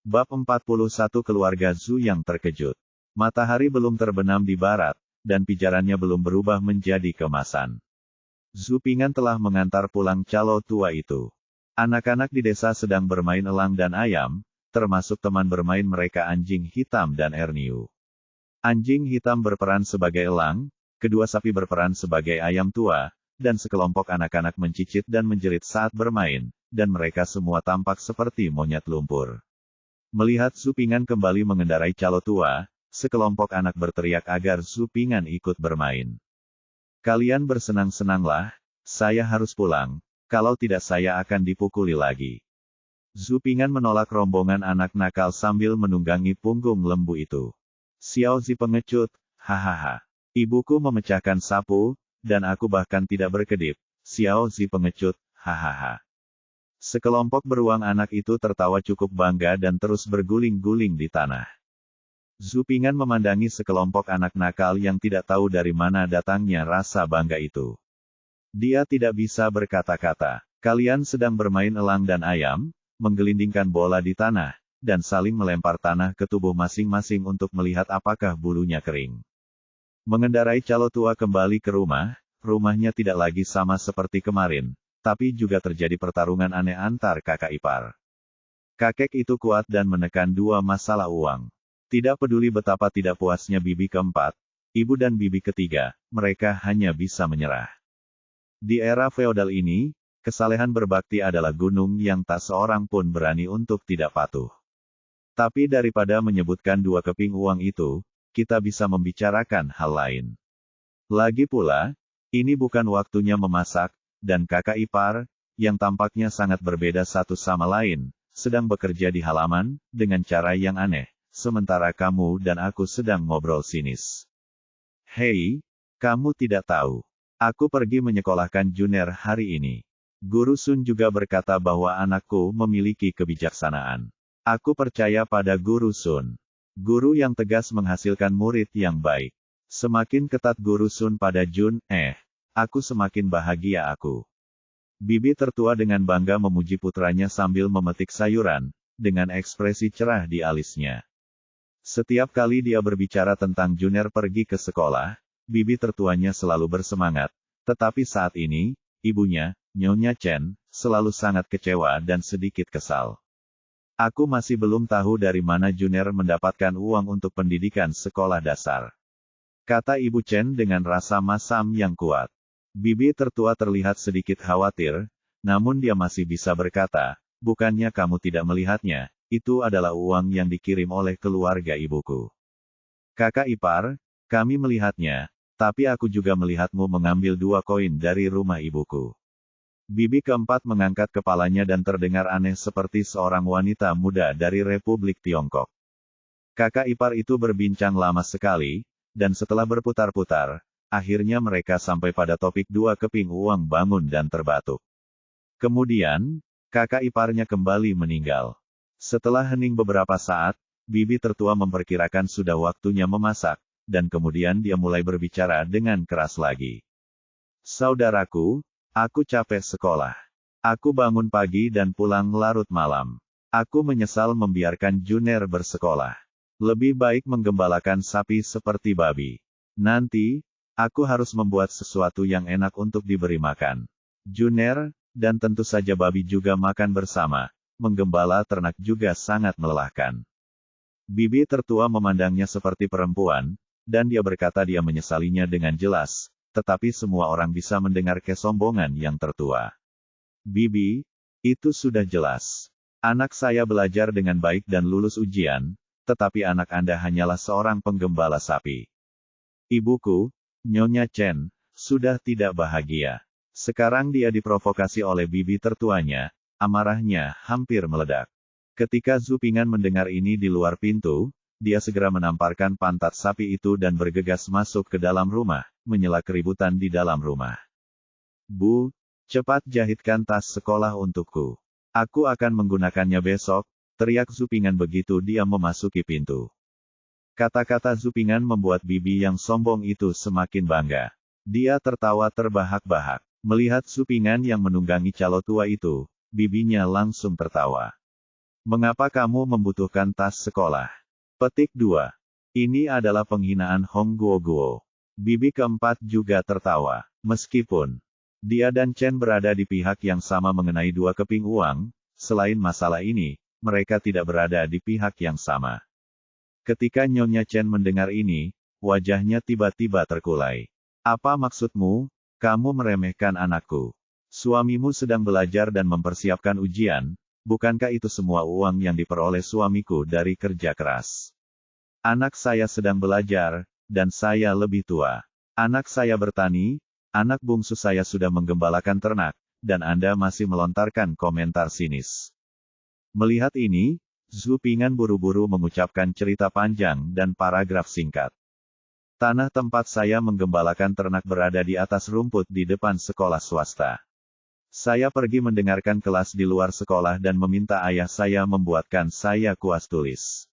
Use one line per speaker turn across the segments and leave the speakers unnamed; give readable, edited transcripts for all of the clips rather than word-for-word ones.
Bab 41 Keluarga Zhu yang terkejut. Matahari belum terbenam di barat, dan pijarannya belum berubah menjadi kemasan. Zhu Ping'an telah mengantar pulang calo tua itu. Anak-anak di desa sedang bermain elang dan ayam, termasuk teman bermain mereka anjing hitam dan Erniu. Anjing hitam berperan sebagai elang, kedua sapi berperan sebagai ayam tua, dan sekelompok anak-anak mencicit dan menjerit saat bermain, dan mereka semua tampak seperti monyet lumpur. Melihat Zhu Ping'an kembali mengendarai calo tua, sekelompok anak berteriak agar Zhu Ping'an ikut bermain. Kalian bersenang-senanglah, saya harus pulang, kalau tidak saya akan dipukuli lagi. Zhu Ping'an menolak rombongan anak nakal sambil menunggangi punggung lembu itu. Xiao Zi pengecut, hahaha. Ibuku memecahkan sapu, dan aku bahkan tidak berkedip. Xiao Zi pengecut, hahaha. Sekelompok beruang anak itu tertawa cukup bangga dan terus berguling-guling di tanah. Zhu Ping'an memandangi sekelompok anak nakal yang tidak tahu dari mana datangnya rasa bangga itu. Dia tidak bisa berkata-kata. Kalian sedang bermain elang dan ayam, menggelindingkan bola di tanah, dan saling melempar tanah ke tubuh masing-masing untuk melihat apakah bulunya kering. Mengendarai calo tua kembali ke rumah, rumahnya tidak lagi sama seperti kemarin, tapi juga terjadi pertarungan aneh antar kakak ipar. Kakek itu kuat dan menekan dua masalah uang. Tidak peduli betapa tidak puasnya bibi keempat, ibu dan bibi ketiga, mereka hanya bisa menyerah. Di era feodal ini, kesalehan berbakti adalah gunung yang tak seorang pun berani untuk tidak patuh. Tapi daripada menyebutkan dua keping uang itu, kita bisa membicarakan hal lain. Lagi pula, ini bukan waktunya memasak, dan kakak ipar, yang tampaknya sangat berbeda satu sama lain, sedang bekerja di halaman, dengan cara yang aneh, sementara kamu dan aku sedang ngobrol sinis. Hei, kamu tidak tahu. Aku pergi menyekolahkan Juner hari ini. Guru Sun juga berkata bahwa anakku memiliki kebijaksanaan. Aku percaya pada Guru Sun. Guru yang tegas menghasilkan murid yang baik. Semakin ketat Guru Sun pada Jun, aku semakin bahagia aku. Bibi tertua dengan bangga memuji putranya sambil memetik sayuran, dengan ekspresi cerah di alisnya. Setiap kali dia berbicara tentang Juner pergi ke sekolah, bibi tertuanya selalu bersemangat, tetapi saat ini, ibunya, Nyonya Chen, selalu sangat kecewa dan sedikit kesal. Aku masih belum tahu dari mana Juner mendapatkan uang untuk pendidikan sekolah dasar. Kata Ibu Chen dengan rasa masam yang kuat. Bibi tertua terlihat sedikit khawatir, namun dia masih bisa berkata, bukannya kamu tidak melihatnya, itu adalah uang yang dikirim oleh keluarga ibuku. Kakak ipar, kami melihatnya, tapi aku juga melihatmu mengambil 2 koin dari rumah ibuku. Bibi keempat mengangkat kepalanya dan terdengar aneh seperti seorang wanita muda dari Republik Tiongkok. Kakak ipar itu berbincang lama sekali, dan setelah berputar-putar, akhirnya mereka sampai pada topik 2 keping uang bangun dan terbatuk. Kemudian, kakak iparnya kembali meninggal. Setelah hening beberapa saat, bibi tertua memperkirakan sudah waktunya memasak, dan kemudian dia mulai berbicara dengan keras lagi. Saudaraku, aku capek sekolah. Aku bangun pagi dan pulang larut malam. Aku menyesal membiarkan Juner bersekolah. Lebih baik menggembalakan sapi seperti babi. Nanti, aku harus membuat sesuatu yang enak untuk diberi makan. Juner, dan tentu saja babi juga makan bersama. Menggembala ternak juga sangat melelahkan. Bibi tertua memandangnya seperti perempuan, dan dia berkata dia menyesalinya dengan jelas, tetapi semua orang bisa mendengar kesombongan yang tertua. Bibi, itu sudah jelas. Anak saya belajar dengan baik dan lulus ujian, tetapi anak Anda hanyalah seorang penggembala sapi. Ibuku, Nyonya Chen, sudah tidak bahagia. Sekarang dia diprovokasi oleh bibi tertuanya, amarahnya hampir meledak. Ketika Zhu Ping'an mendengar ini di luar pintu, dia segera menamparkan pantat sapi itu dan bergegas masuk ke dalam rumah, menyela keributan di dalam rumah. Bu, cepat jahitkan tas sekolah untukku. Aku akan menggunakannya besok, teriak Zhu Ping'an begitu dia memasuki pintu. Kata-kata Zhu Ping'an membuat bibi yang sombong itu semakin bangga. Dia tertawa terbahak-bahak. Melihat Zhu Ping'an yang menunggangi calo tua itu, bibinya langsung tertawa. Mengapa kamu membutuhkan tas sekolah? Petik 2. Ini adalah penghinaan Hong Guoguo. Bibi keempat juga tertawa. Meskipun dia dan Chen berada di pihak yang sama mengenai 2 keping uang, selain masalah ini, mereka tidak berada di pihak yang sama. Ketika Nyonya Chen mendengar ini, wajahnya tiba-tiba terkulai. Apa maksudmu? Kamu meremehkan anakku. Suamimu sedang belajar dan mempersiapkan ujian, bukankah itu semua uang yang diperoleh suamiku dari kerja keras? Anak saya sedang belajar, dan saya lebih tua. Anak saya bertani, anak bungsu saya sudah menggembalakan ternak, dan Anda masih melontarkan komentar sinis. Melihat ini, Zhu Ping'an buru-buru mengucapkan cerita panjang dan paragraf singkat. Tanah tempat saya menggembalakan ternak berada di atas rumput di depan sekolah swasta. Saya pergi mendengarkan kelas di luar sekolah dan meminta ayah saya membuatkan saya kuas tulis.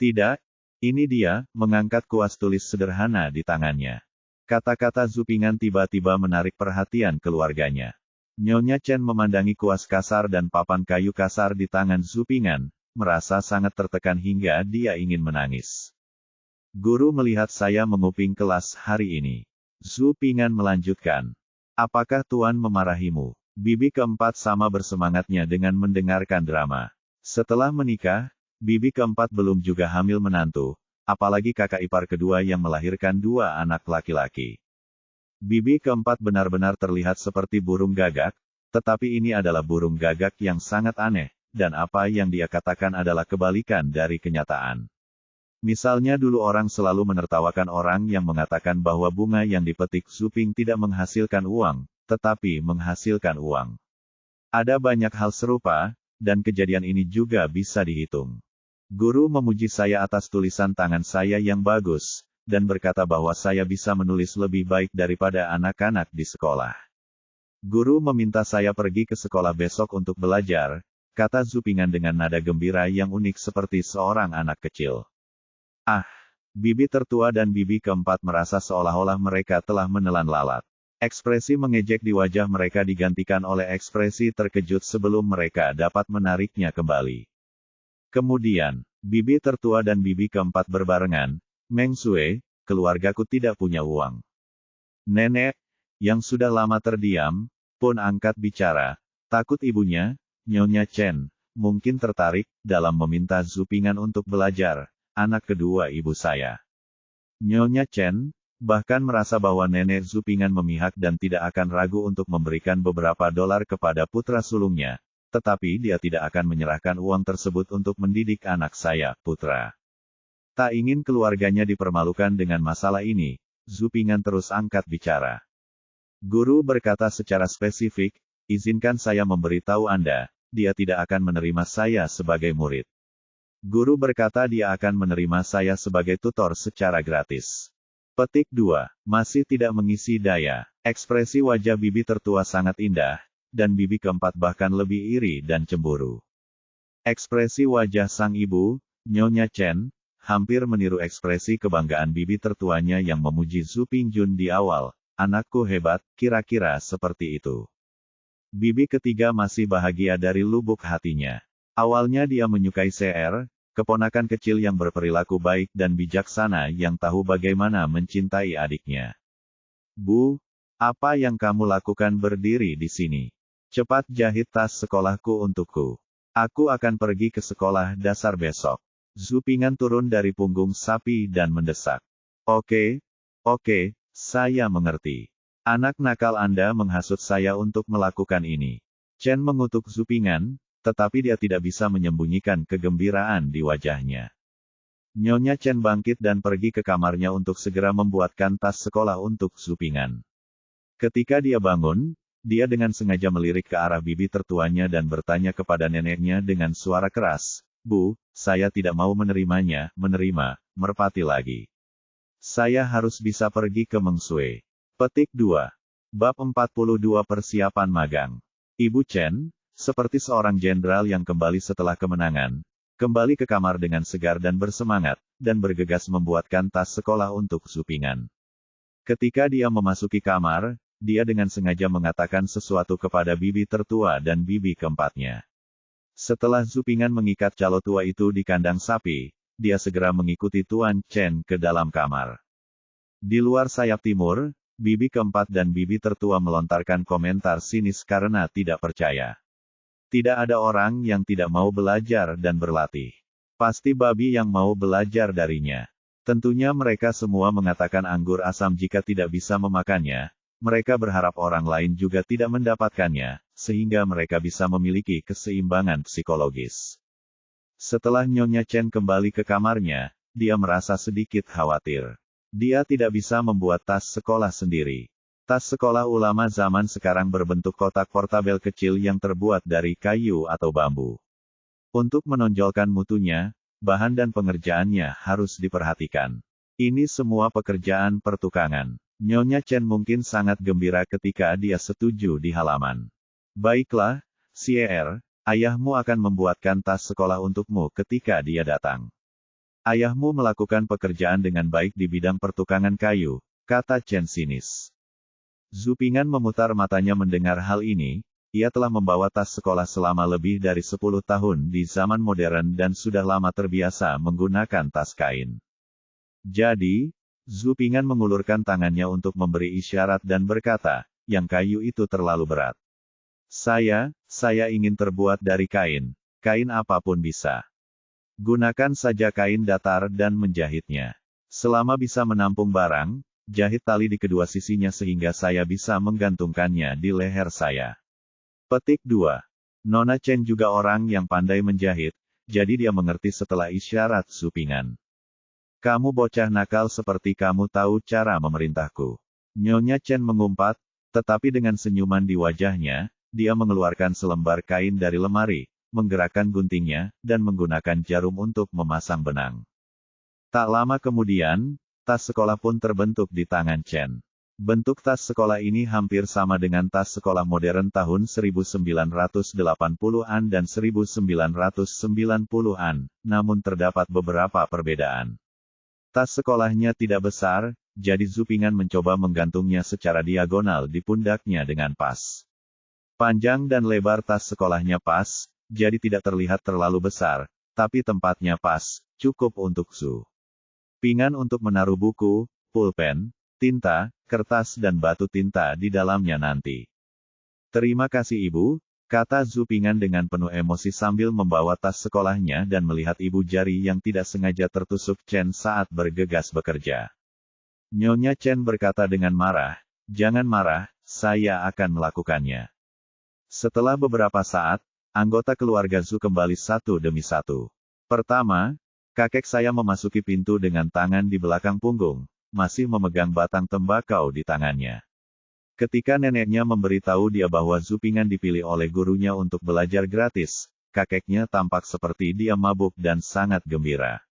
Tidak, ini dia, mengangkat kuas tulis sederhana di tangannya. Kata-kata Zhu Ping'an tiba-tiba menarik perhatian keluarganya. Nyonya Chen memandangi kuas kasar dan papan kayu kasar di tangan Zhu Ping'an, merasa sangat tertekan hingga dia ingin menangis. Guru melihat saya menguping kelas hari ini. Zhu Ping'an melanjutkan. Apakah Tuan memarahimu? Bibi keempat sama bersemangatnya dengan mendengarkan drama. Setelah menikah, Bibi keempat belum juga hamil menantu, apalagi kakak ipar kedua yang melahirkan 2 anak laki-laki. Bibi keempat benar-benar terlihat seperti burung gagak, tetapi ini adalah burung gagak yang sangat aneh, dan apa yang dia katakan adalah kebalikan dari kenyataan. Misalnya dulu orang selalu menertawakan orang yang mengatakan bahwa bunga yang dipetik Zhu Ping tidak menghasilkan uang, tetapi menghasilkan uang. Ada banyak hal serupa, dan kejadian ini juga bisa dihitung. Guru memuji saya atas tulisan tangan saya yang bagus, dan berkata bahwa saya bisa menulis lebih baik daripada anak-anak di sekolah. Guru meminta saya pergi ke sekolah besok untuk belajar, kata Zhu Ping'an dengan nada gembira yang unik seperti seorang anak kecil. Ah, bibi tertua dan bibi keempat merasa seolah-olah mereka telah menelan lalat. Ekspresi mengejek di wajah mereka digantikan oleh ekspresi terkejut sebelum mereka dapat menariknya kembali. Kemudian, bibi tertua dan bibi keempat berbarengan, Meng Sue, keluargaku tidak punya uang. Nenek, yang sudah lama terdiam, pun angkat bicara, takut ibunya, Nyonya Chen, mungkin tertarik, dalam meminta Zhu Ping'an untuk belajar, anak kedua ibu saya. Nyonya Chen, bahkan merasa bahwa nenek Zhu Ping'an memihak dan tidak akan ragu untuk memberikan beberapa dolar kepada putra sulungnya, tetapi dia tidak akan menyerahkan uang tersebut untuk mendidik anak saya, putra. Tak ingin keluarganya dipermalukan dengan masalah ini, Zhu Ping'an terus angkat bicara. Guru berkata secara spesifik, izinkan saya memberitahu Anda, dia tidak akan menerima saya sebagai murid. Guru berkata dia akan menerima saya sebagai tutor secara gratis. Petik 2. Masih tidak mengisi daya. Ekspresi wajah bibi tertua sangat indah, dan bibi keempat bahkan lebih iri dan cemburu. Ekspresi wajah sang ibu, Nyonya Chen, hampir meniru ekspresi kebanggaan bibi tertuanya yang memuji Zhu Pingjun di awal, anakku hebat, kira-kira seperti itu. Bibi ketiga masih bahagia dari lubuk hatinya. Awalnya dia menyukai CR, keponakan kecil yang berperilaku baik dan bijaksana yang tahu bagaimana mencintai adiknya. Bu, apa yang kamu lakukan berdiri di sini? Cepat jahit tas sekolahku untukku. Aku akan pergi ke sekolah dasar besok. Zhu Ping'an turun dari punggung sapi dan mendesak. Oke, saya mengerti. Anak nakal Anda menghasut saya untuk melakukan ini. Chen mengutuk Zhu Ping'an, tetapi dia tidak bisa menyembunyikan kegembiraan di wajahnya. Nyonya Chen bangkit dan pergi ke kamarnya untuk segera membuatkan tas sekolah untuk Zhu Ping'an. Ketika dia bangun, dia dengan sengaja melirik ke arah bibi tertuanya dan bertanya kepada neneknya dengan suara keras, Bu, saya tidak mau menerima, merpati lagi. Saya harus bisa pergi ke Meng Sue. Petik 2. Bab 42 Persiapan Magang. Ibu Chen, seperti seorang jenderal yang kembali setelah kemenangan, kembali ke kamar dengan segar dan bersemangat, dan bergegas membuatkan tas sekolah untuk Zhu Ping'an. Ketika dia memasuki kamar, dia dengan sengaja mengatakan sesuatu kepada bibi tertua dan bibi keempatnya. Setelah Zhu Pinggan mengikat calo tua itu di kandang sapi, dia segera mengikuti Tuan Chen ke dalam kamar. Di luar sayap timur, bibi keempat dan bibi tertua melontarkan komentar sinis karena tidak percaya. Tidak ada orang yang tidak mau belajar dan berlatih. Pasti babi yang mau belajar darinya. Tentunya mereka semua mengatakan anggur asam jika tidak bisa memakannya. Mereka berharap orang lain juga tidak mendapatkannya, sehingga mereka bisa memiliki keseimbangan psikologis. Setelah Nyonya Chen kembali ke kamarnya, dia merasa sedikit khawatir. Dia tidak bisa membuat tas sekolah sendiri. Tas sekolah ulama zaman sekarang berbentuk kotak portabel kecil yang terbuat dari kayu atau bambu. Untuk menonjolkan mutunya, bahan dan pengerjaannya harus diperhatikan. Ini semua pekerjaan pertukangan. Nyonya Chen mungkin sangat gembira ketika dia setuju di halaman. Baiklah, Sier, ayahmu akan membuatkan tas sekolah untukmu ketika dia datang. Ayahmu melakukan pekerjaan dengan baik di bidang pertukangan kayu, kata Chen sinis. Zhu Pinggan memutar matanya mendengar hal ini. Ia telah membawa tas sekolah selama lebih dari 10 tahun di zaman modern dan sudah lama terbiasa menggunakan tas kain. Jadi, Zhu Pinggan mengulurkan tangannya untuk memberi isyarat dan berkata, yang kayu itu terlalu berat. Saya ingin terbuat dari kain apapun bisa. Gunakan saja kain datar dan menjahitnya. Selama bisa menampung barang, jahit tali di kedua sisinya sehingga saya bisa menggantungkannya di leher saya. Petik 2. Nona Chen juga orang yang pandai menjahit, jadi dia mengerti setelah isyarat Zhu Pinggan. Kamu bocah nakal seperti kamu tahu cara memerintahku. Nyonya Chen mengumpat, tetapi dengan senyuman di wajahnya, dia mengeluarkan selembar kain dari lemari, menggerakkan guntingnya, dan menggunakan jarum untuk memasang benang. Tak lama kemudian, tas sekolah pun terbentuk di tangan Chen. Bentuk tas sekolah ini hampir sama dengan tas sekolah modern tahun 1980-an dan 1990-an, namun terdapat beberapa perbedaan. Tas sekolahnya tidak besar, jadi Zhu Pinggan mencoba menggantungnya secara diagonal di pundaknya dengan pas. Panjang dan lebar tas sekolahnya pas, jadi tidak terlihat terlalu besar, tapi tempatnya pas, cukup untuk Zhu Pinggan untuk menaruh buku, pulpen, tinta, kertas dan batu tinta di dalamnya nanti. Terima kasih Ibu, kata Zhu Pinggan dengan penuh emosi sambil membawa tas sekolahnya dan melihat ibu jari yang tidak sengaja tertusuk Chen saat bergegas bekerja. Nyonya Chen berkata dengan marah, jangan marah, saya akan melakukannya. Setelah beberapa saat, anggota keluarga Zhu kembali satu demi satu. Pertama, kakek saya memasuki pintu dengan tangan di belakang punggung, masih memegang batang tembakau di tangannya. Ketika neneknya memberitahu dia bahwa Zhu Pinggan dipilih oleh gurunya untuk belajar gratis, kakeknya tampak seperti dia mabuk dan sangat gembira.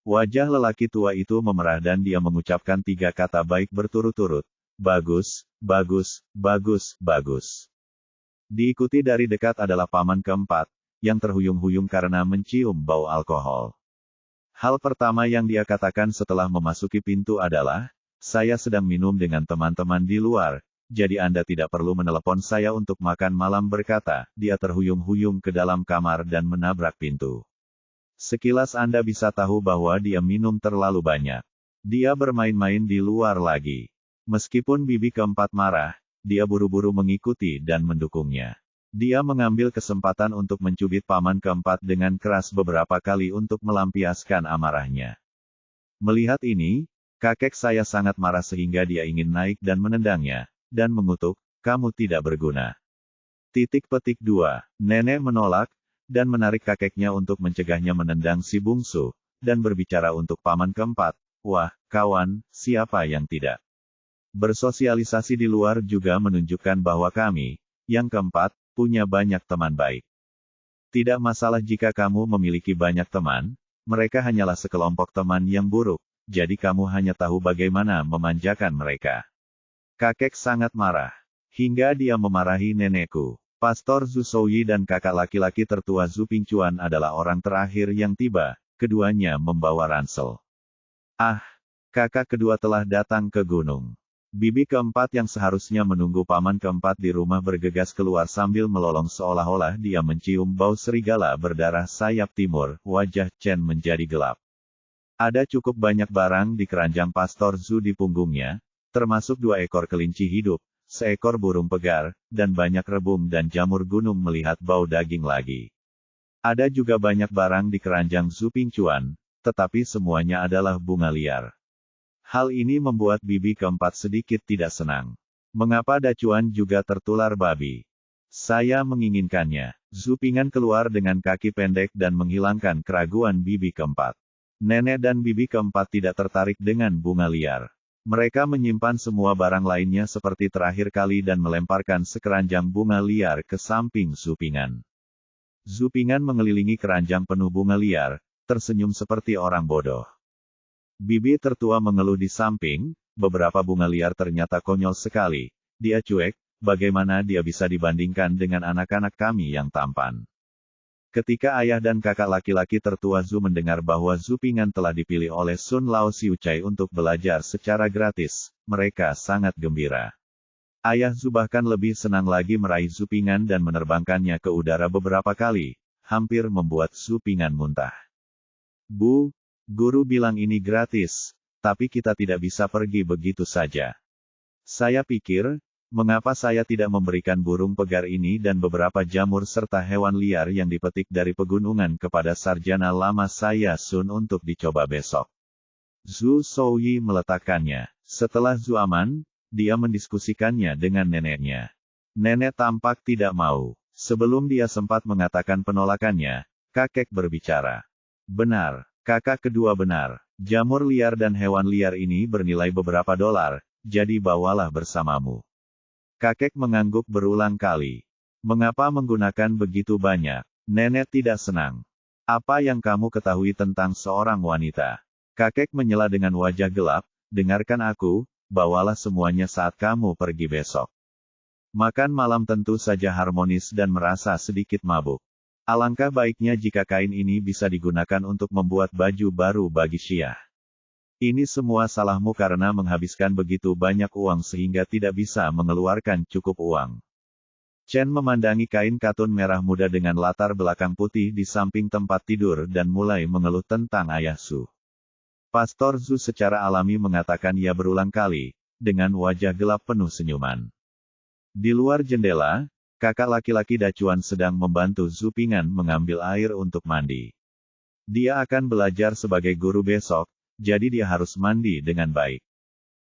Wajah lelaki tua itu memerah dan dia mengucapkan 3 kata baik berturut-turut. Bagus, bagus, bagus, bagus. Diikuti dari dekat adalah paman keempat, yang terhuyung-huyung karena mencium bau alkohol. Hal pertama yang dia katakan setelah memasuki pintu adalah, saya sedang minum dengan teman-teman di luar, jadi Anda tidak perlu menelepon saya untuk makan malam berkata, dia terhuyung-huyung ke dalam kamar dan menabrak pintu. Sekilas Anda bisa tahu bahwa dia minum terlalu banyak. Dia bermain-main di luar lagi. Meskipun bibi keempat marah, dia buru-buru mengikuti dan mendukungnya. Dia mengambil kesempatan untuk mencubit paman keempat dengan keras beberapa kali untuk melampiaskan amarahnya. Melihat ini, kakek saya sangat marah sehingga dia ingin naik dan menendangnya, dan mengutuk, kamu tidak berguna. Petik 2. Nenek menolak, dan menarik kakeknya untuk mencegahnya menendang si bungsu, dan berbicara untuk paman keempat, wah, kawan, siapa yang tidak? Bersosialisasi di luar juga menunjukkan bahwa kami, yang keempat, punya banyak teman baik. Tidak masalah jika kamu memiliki banyak teman, mereka hanyalah sekelompok teman yang buruk, jadi kamu hanya tahu bagaimana memanjakan mereka. Kakek sangat marah, hingga dia memarahi nenekku. Pastor Zhu Shouyi dan kakak laki-laki tertua Zhu Pingchuan adalah orang terakhir yang tiba, keduanya membawa ransel. Ah, kakak kedua telah datang ke gunung. Bibi keempat yang seharusnya menunggu paman keempat di rumah bergegas keluar sambil melolong seolah-olah dia mencium bau serigala berdarah sayap timur. Wajah Chen menjadi gelap. Ada cukup banyak barang di keranjang Pastor Zhu di punggungnya, termasuk 2 ekor kelinci hidup, seekor burung pegar, dan banyak rebung dan jamur gunung melihat bau daging lagi. Ada juga banyak barang di keranjang Zhu Pingchuan, tetapi semuanya adalah bunga liar. Hal ini membuat bibi keempat sedikit tidak senang. Mengapa Dacuan juga tertular babi? Saya menginginkannya. Zhu Ping'an keluar dengan kaki pendek dan menghilangkan keraguan bibi keempat. Nenek dan bibi keempat tidak tertarik dengan bunga liar. Mereka menyimpan semua barang lainnya seperti terakhir kali dan melemparkan sekeranjang bunga liar ke samping Zhu Ping'an. Zhu Ping'an mengelilingi keranjang penuh bunga liar, tersenyum seperti orang bodoh. Bibi tertua mengeluh di samping, beberapa bunga liar ternyata konyol sekali. Dia cuek, bagaimana dia bisa dibandingkan dengan anak-anak kami yang tampan. Ketika ayah dan kakak laki-laki tertua Zhu mendengar bahwa Zhu Ping'an telah dipilih oleh Sun Lao Xiucai untuk belajar secara gratis, mereka sangat gembira. Ayah Zhu bahkan lebih senang lagi meraih Zhu Ping'an dan menerbangkannya ke udara beberapa kali, hampir membuat Zhu Ping'an muntah. Bu, guru bilang ini gratis, tapi kita tidak bisa pergi begitu saja. Saya pikir, mengapa saya tidak memberikan burung pegar ini dan beberapa jamur serta hewan liar yang dipetik dari pegunungan kepada sarjana lama saya Sun untuk dicoba besok. Zhu Shouyi meletakkannya. Setelah Zhu aman, dia mendiskusikannya dengan neneknya. Nenek tampak tidak mau. Sebelum dia sempat mengatakan penolakannya, kakek berbicara. Benar. Kakak kedua benar, jamur liar dan hewan liar ini bernilai beberapa dolar, jadi bawalah bersamamu. Kakek mengangguk berulang kali. Mengapa menggunakan begitu banyak? Nenek tidak senang. Apa yang kamu ketahui tentang seorang wanita? Kakek menyela dengan wajah gelap, dengarkan aku, bawalah semuanya saat kamu pergi besok. Makan malam tentu saja harmonis dan merasa sedikit mabuk. Alangkah baiknya jika kain ini bisa digunakan untuk membuat baju baru bagi Syia. Ini semua salahmu karena menghabiskan begitu banyak uang sehingga tidak bisa mengeluarkan cukup uang. Chen memandangi kain katun merah muda dengan latar belakang putih di samping tempat tidur dan mulai mengeluh tentang ayah Zhu. Pastor Zhu secara alami mengatakan ia berulang kali, dengan wajah gelap penuh senyuman. Di luar jendela, kakak laki-laki Dacuan sedang membantu Zhu Ping'an mengambil air untuk mandi. Dia akan belajar sebagai guru besok, jadi dia harus mandi dengan baik.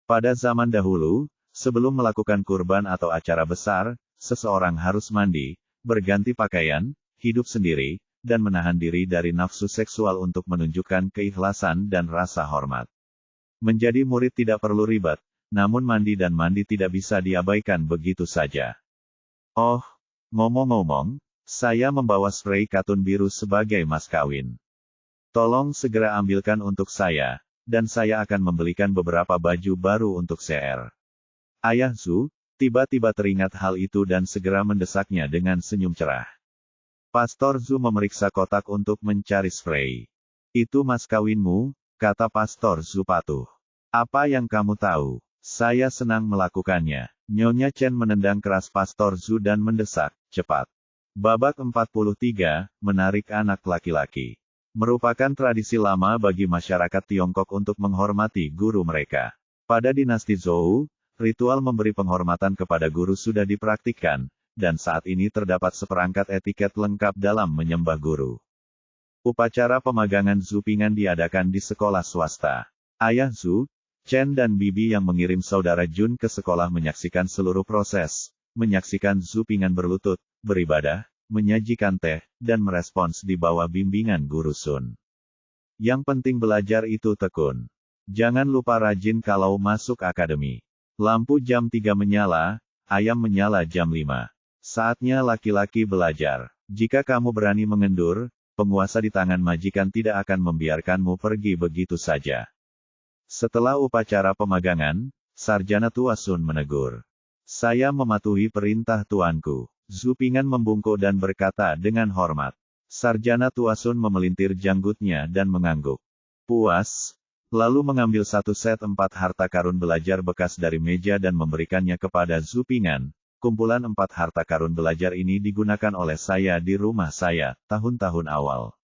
Pada zaman dahulu, sebelum melakukan kurban atau acara besar, seseorang harus mandi, berganti pakaian, hidup sendiri, dan menahan diri dari nafsu seksual untuk menunjukkan keikhlasan dan rasa hormat. Menjadi murid tidak perlu ribet, namun mandi dan mandi tidak bisa diabaikan begitu saja. Oh, ngomong-ngomong, saya membawa spray katun biru sebagai mas kawin. Tolong segera ambilkan untuk saya, dan saya akan membelikan beberapa baju baru untuk CR. Ayah Zhu, tiba-tiba teringat hal itu dan segera mendesaknya dengan senyum cerah. Pastor Zhu memeriksa kotak untuk mencari spray. Itu mas kawinmu, kata Pastor Zhu patuh. Apa yang kamu tahu? Saya senang melakukannya. Nyonya Chen menendang keras Pastor Zhu dan mendesak, cepat. Babak 43, menarik anak laki-laki. Merupakan tradisi lama bagi masyarakat Tiongkok untuk menghormati guru mereka. Pada dinasti Zhou, ritual memberi penghormatan kepada guru sudah dipraktikkan, dan saat ini terdapat seperangkat etiket lengkap dalam menyembah guru. Upacara pemagangan Zhu Ping'an diadakan di sekolah swasta. Ayah Zhu, Chen dan Bibi yang mengirim saudara Jun ke sekolah menyaksikan seluruh proses, menyaksikan Zhu Ping'an berlutut, beribadah, menyajikan teh, dan merespons di bawah bimbingan guru Sun. Yang penting belajar itu tekun. Jangan lupa rajin kalau masuk akademi. Lampu jam 3 menyala, ayam menyala jam 5. Saatnya laki-laki belajar. Jika kamu berani mengendur, penguasa di tangan majikan tidak akan membiarkanmu pergi begitu saja. Setelah upacara pemagangan, sarjana tua Sun menegur. Saya mematuhi perintah tuanku. Zhu Ping'an membungkuk dan berkata dengan hormat. Sarjana tua Sun memelintir janggutnya dan mengangguk. Puas? lalu mengambil satu set 4 harta karun belajar bekas dari meja dan memberikannya kepada Zhu Ping'an. Kumpulan 4 harta karun belajar ini digunakan oleh saya di rumah saya, tahun-tahun awal.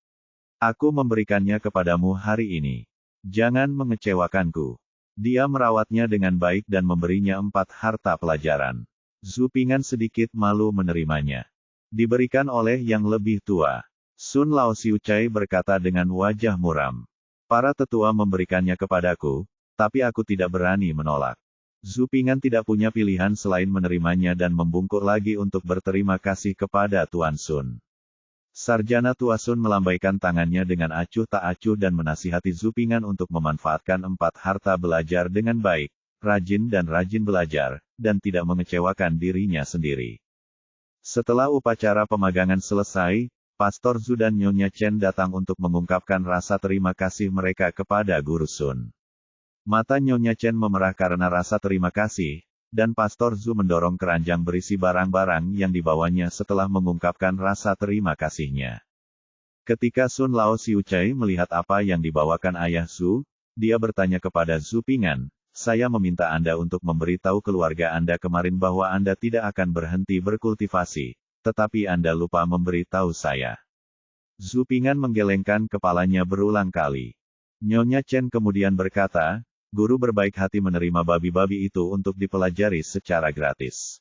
Aku memberikannya kepadamu hari ini. Jangan mengecewakanku. Dia merawatnya dengan baik dan memberinya 4 harta pelajaran. Zhu Ping'an sedikit malu menerimanya. Diberikan oleh yang lebih tua. Sun Lao Xiucai berkata dengan wajah muram. Para tetua memberikannya kepadaku, tapi aku tidak berani menolak. Zhu Ping'an tidak punya pilihan selain menerimanya dan membungkuk lagi untuk berterima kasih kepada Tuan Sun. Sarjana Tua Sun melambaikan tangannya dengan acuh tak acuh dan menasihati Zhu Ping'an untuk memanfaatkan 4 harta belajar dengan baik, rajin belajar, dan tidak mengecewakan dirinya sendiri. Setelah upacara pemagangan selesai, Pastor Zhu dan Nyonya Chen datang untuk mengungkapkan rasa terima kasih mereka kepada Guru Sun. Mata Nyonya Chen memerah karena rasa terima kasih, dan Pastor Zhu mendorong keranjang berisi barang-barang yang dibawanya setelah mengungkapkan rasa terima kasihnya. Ketika Sun Lao Xiucai melihat apa yang dibawakan ayah Zhu, dia bertanya kepada Zhu Ping'an, saya meminta Anda untuk memberitahu keluarga Anda kemarin bahwa Anda tidak akan berhenti berkultivasi. Tetapi Anda lupa memberitahu saya. Zhu Ping'an menggelengkan kepalanya berulang kali. Nyonya Chen kemudian berkata, guru berbaik hati menerima babi-babi itu untuk dipelajari secara gratis.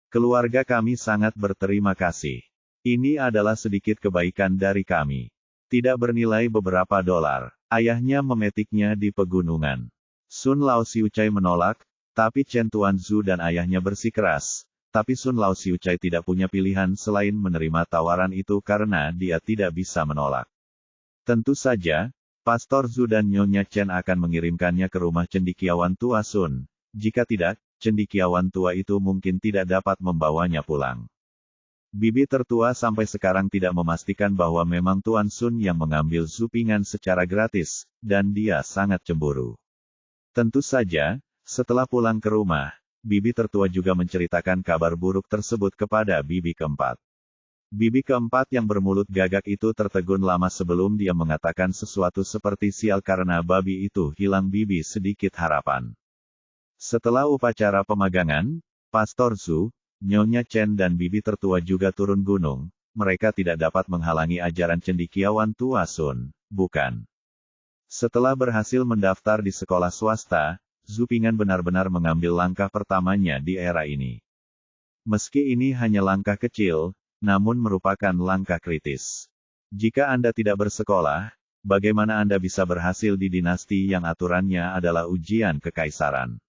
Keluarga kami sangat berterima kasih. Ini adalah sedikit kebaikan dari kami. Tidak bernilai beberapa dolar. Ayahnya memetiknya di pegunungan. Sun Lao Xiucai menolak, tapi Chen Tuan Zhu dan ayahnya bersikeras. Tapi Sun Lao Xiucai tidak punya pilihan selain menerima tawaran itu karena dia tidak bisa menolak. Tentu saja, Pastor Zhu dan Nyonya Chen akan mengirimkannya ke rumah cendekiawan tua Sun. Jika tidak, cendekiawan tua itu mungkin tidak dapat membawanya pulang. Bibi tertua sampai sekarang tidak memastikan bahwa memang Tuan Sun yang mengambil Zhu Ping'an secara gratis, dan dia sangat cemburu. Tentu saja, setelah pulang ke rumah, Bibi tertua juga menceritakan kabar buruk tersebut kepada Bibi keempat. Bibi keempat yang bermulut gagak itu tertegun lama sebelum dia mengatakan sesuatu seperti sial karena babi itu hilang. Bibi sedikit harapan. Setelah upacara pemagangan, Pastor Zhu, Nyonya Chen dan Bibi tertua juga turun gunung. Mereka tidak dapat menghalangi ajaran cendekiawan tua Sun, bukan? Setelah berhasil mendaftar di sekolah swasta, Zhu Ping'an benar-benar mengambil langkah pertamanya di era ini. Meski ini hanya langkah kecil, namun merupakan langkah kritis. Jika Anda tidak bersekolah, bagaimana Anda bisa berhasil di dinasti yang aturannya adalah ujian kekaisaran?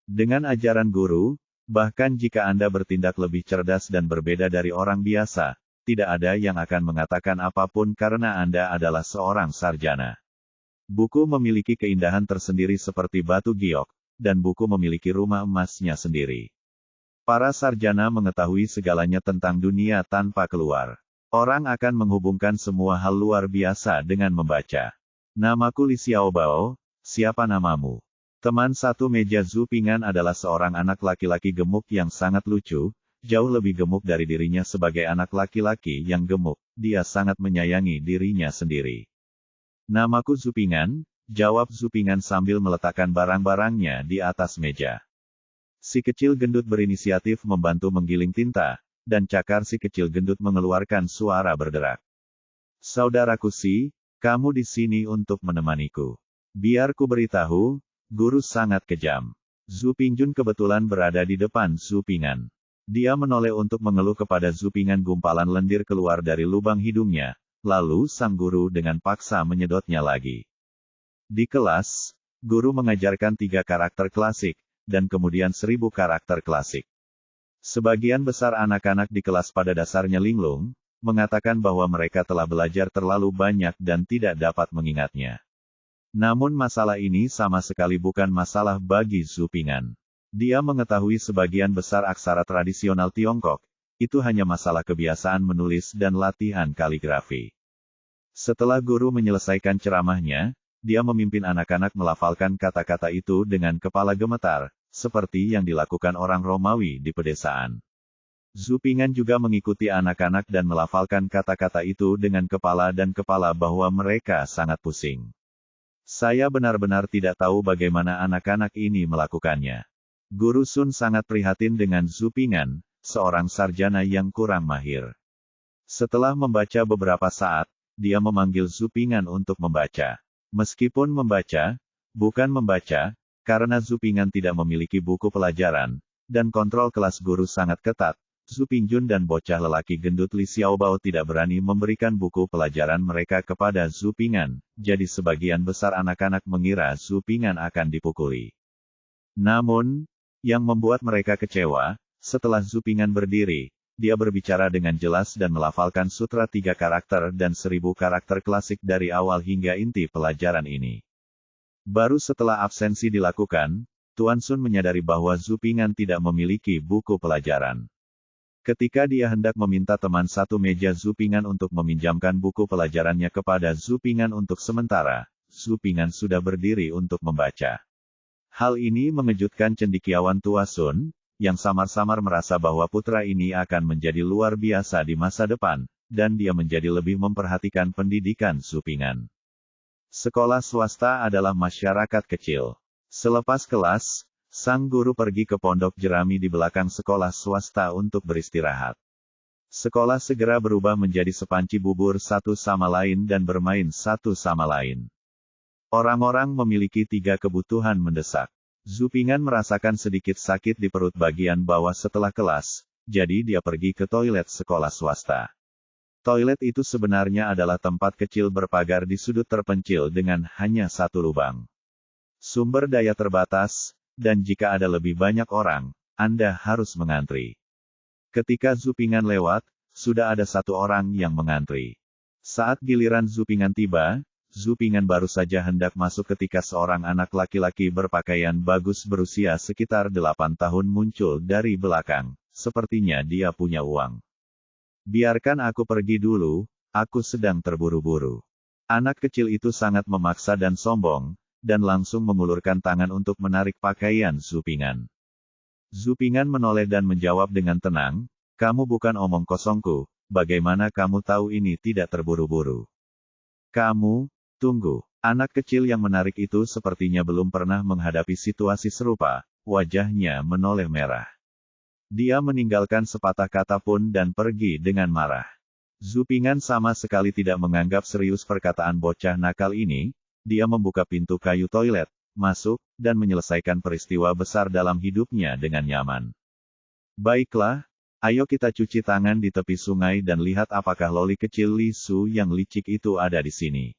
Dengan ajaran guru, bahkan jika Anda bertindak lebih cerdas dan berbeda dari orang biasa, tidak ada yang akan mengatakan apapun karena Anda adalah seorang sarjana. Buku memiliki keindahan tersendiri seperti batu giok, dan buku memiliki rumah emasnya sendiri. Para sarjana mengetahui segalanya tentang dunia tanpa keluar. Orang akan menghubungkan semua hal luar biasa dengan membaca. Namaku Li Xiaobao, siapa namamu? Teman satu meja Zhu Ping'an adalah seorang anak laki-laki gemuk yang sangat lucu, jauh lebih gemuk dari dirinya sebagai anak laki-laki yang gemuk. Dia sangat menyayangi dirinya sendiri. Namaku Zhu Ping'an, jawab Zhu Ping'an sambil meletakkan barang-barangnya di atas meja. Si kecil gendut berinisiatif membantu menggiling tinta, dan cakar si kecil gendut mengeluarkan suara berderak. Saudaraku Si, kamu di sini untuk menemaniku. Biar ku beritahu, guru sangat kejam. Zhu Pingjun kebetulan berada di depan Zhu Ping'an. Dia menoleh untuk mengeluh kepada Zhu Ping'an. Gumpalan lendir keluar dari lubang hidungnya. Lalu sang guru dengan paksa menyedotnya lagi. Di kelas, guru mengajarkan 3 karakter klasik, dan kemudian 1000 karakter klasik. Sebagian besar anak-anak di kelas pada dasarnya linglung, mengatakan bahwa mereka telah belajar terlalu banyak dan tidak dapat mengingatnya. Namun masalah ini sama sekali bukan masalah bagi Zhu Ping'an. Dia mengetahui sebagian besar aksara tradisional Tiongkok. Itu hanya masalah kebiasaan menulis dan latihan kaligrafi. Setelah guru menyelesaikan ceramahnya, dia memimpin anak-anak melafalkan kata-kata itu dengan kepala gemetar, seperti yang dilakukan orang Romawi di pedesaan. Zhu Ping'an juga mengikuti anak-anak dan melafalkan kata-kata itu dengan kepala dan kepala bahwa mereka sangat pusing. Saya benar-benar tidak tahu bagaimana anak-anak ini melakukannya. Guru Sun sangat prihatin dengan Zhu Ping'an, seorang sarjana yang kurang mahir. Setelah membaca beberapa saat, dia memanggil Zhu Ping'an untuk membaca. Meskipun membaca, bukan membaca, karena Zhu Ping'an tidak memiliki buku pelajaran, dan kontrol kelas guru sangat ketat, Zhu Pingjun dan bocah lelaki gendut Li Xiaobao tidak berani memberikan buku pelajaran mereka kepada Zhu Ping'an, jadi sebagian besar anak-anak mengira Zhu Ping'an akan dipukuli. Namun, yang membuat mereka kecewa, setelah Zhu Ping'an berdiri, dia berbicara dengan jelas dan melafalkan sutra 3 karakter dan 1000 karakter klasik dari awal hingga inti pelajaran ini. Baru setelah absensi dilakukan, Tuan Sun menyadari bahwa Zhu Ping'an tidak memiliki buku pelajaran. Ketika dia hendak meminta teman satu meja Zhu Ping'an untuk meminjamkan buku pelajarannya kepada Zhu Ping'an untuk sementara, Zhu Ping'an sudah berdiri untuk membaca. Hal ini mengejutkan cendekiawan Tua Sun, yang samar-samar merasa bahwa putra ini akan menjadi luar biasa di masa depan, dan dia menjadi lebih memperhatikan pendidikan Zhu Ping'an. Sekolah swasta adalah masyarakat kecil. Selepas kelas, sang guru pergi ke pondok jerami di belakang sekolah swasta untuk beristirahat. Sekolah segera berubah menjadi sepanci bubur satu sama lain dan bermain satu sama lain. Orang-orang memiliki 3 kebutuhan mendesak. Zhu Ping'an merasakan sedikit sakit di perut bagian bawah setelah kelas, jadi dia pergi ke toilet sekolah swasta. Toilet itu sebenarnya adalah tempat kecil berpagar di sudut terpencil dengan hanya 1 lubang. Sumber daya terbatas, dan jika ada lebih banyak orang, Anda harus mengantri. Ketika Zhu Ping'an lewat, sudah ada 1 orang yang mengantri. Saat giliran Zhu Ping'an tiba, Zhu Ping'an baru saja hendak masuk ketika seorang anak laki-laki berpakaian bagus berusia sekitar 8 tahun muncul dari belakang. Sepertinya dia punya uang. Biarkan aku pergi dulu, aku sedang terburu-buru. Anak kecil itu sangat memaksa dan sombong, dan langsung mengulurkan tangan untuk menarik pakaian Zhu Ping'an. Zhu Ping'an menoleh dan menjawab dengan tenang, "Kamu bukan omong kosongku, bagaimana kamu tahu ini tidak terburu-buru?" "Kamu, tunggu." Anak kecil yang menarik itu sepertinya belum pernah menghadapi situasi serupa, wajahnya menoleh merah. Dia meninggalkan sepatah kata pun dan pergi dengan marah. Zhu Ping'an sama sekali tidak menganggap serius perkataan bocah nakal ini. Dia membuka pintu kayu toilet, masuk, dan menyelesaikan peristiwa besar dalam hidupnya dengan nyaman. "Baiklah, ayo kita cuci tangan di tepi sungai dan lihat apakah loli kecil Li Su yang licik itu ada di sini.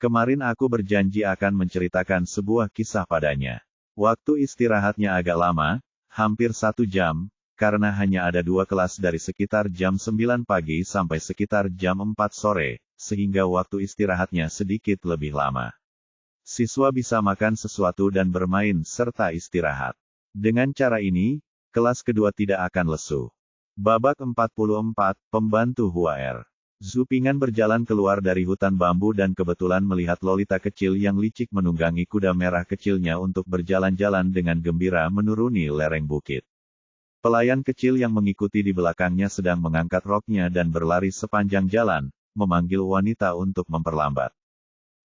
Kemarin aku berjanji akan menceritakan sebuah kisah padanya." Waktu istirahatnya agak lama, hampir 1 jam, karena hanya ada 2 kelas dari sekitar jam 9 pagi sampai sekitar jam 4 sore. Sehingga waktu istirahatnya sedikit lebih lama. Siswa bisa makan sesuatu dan bermain serta istirahat. Dengan cara ini, kelas kedua tidak akan lesu. Babak 44, Pembantu Huaer. Zhu Ping'an berjalan keluar dari hutan bambu dan kebetulan melihat Lolita kecil yang licik menunggangi kuda merah kecilnya untuk berjalan-jalan dengan gembira menuruni lereng bukit. Pelayan kecil yang mengikuti di belakangnya sedang mengangkat roknya dan berlari sepanjang jalan, memanggil wanita untuk memperlambat.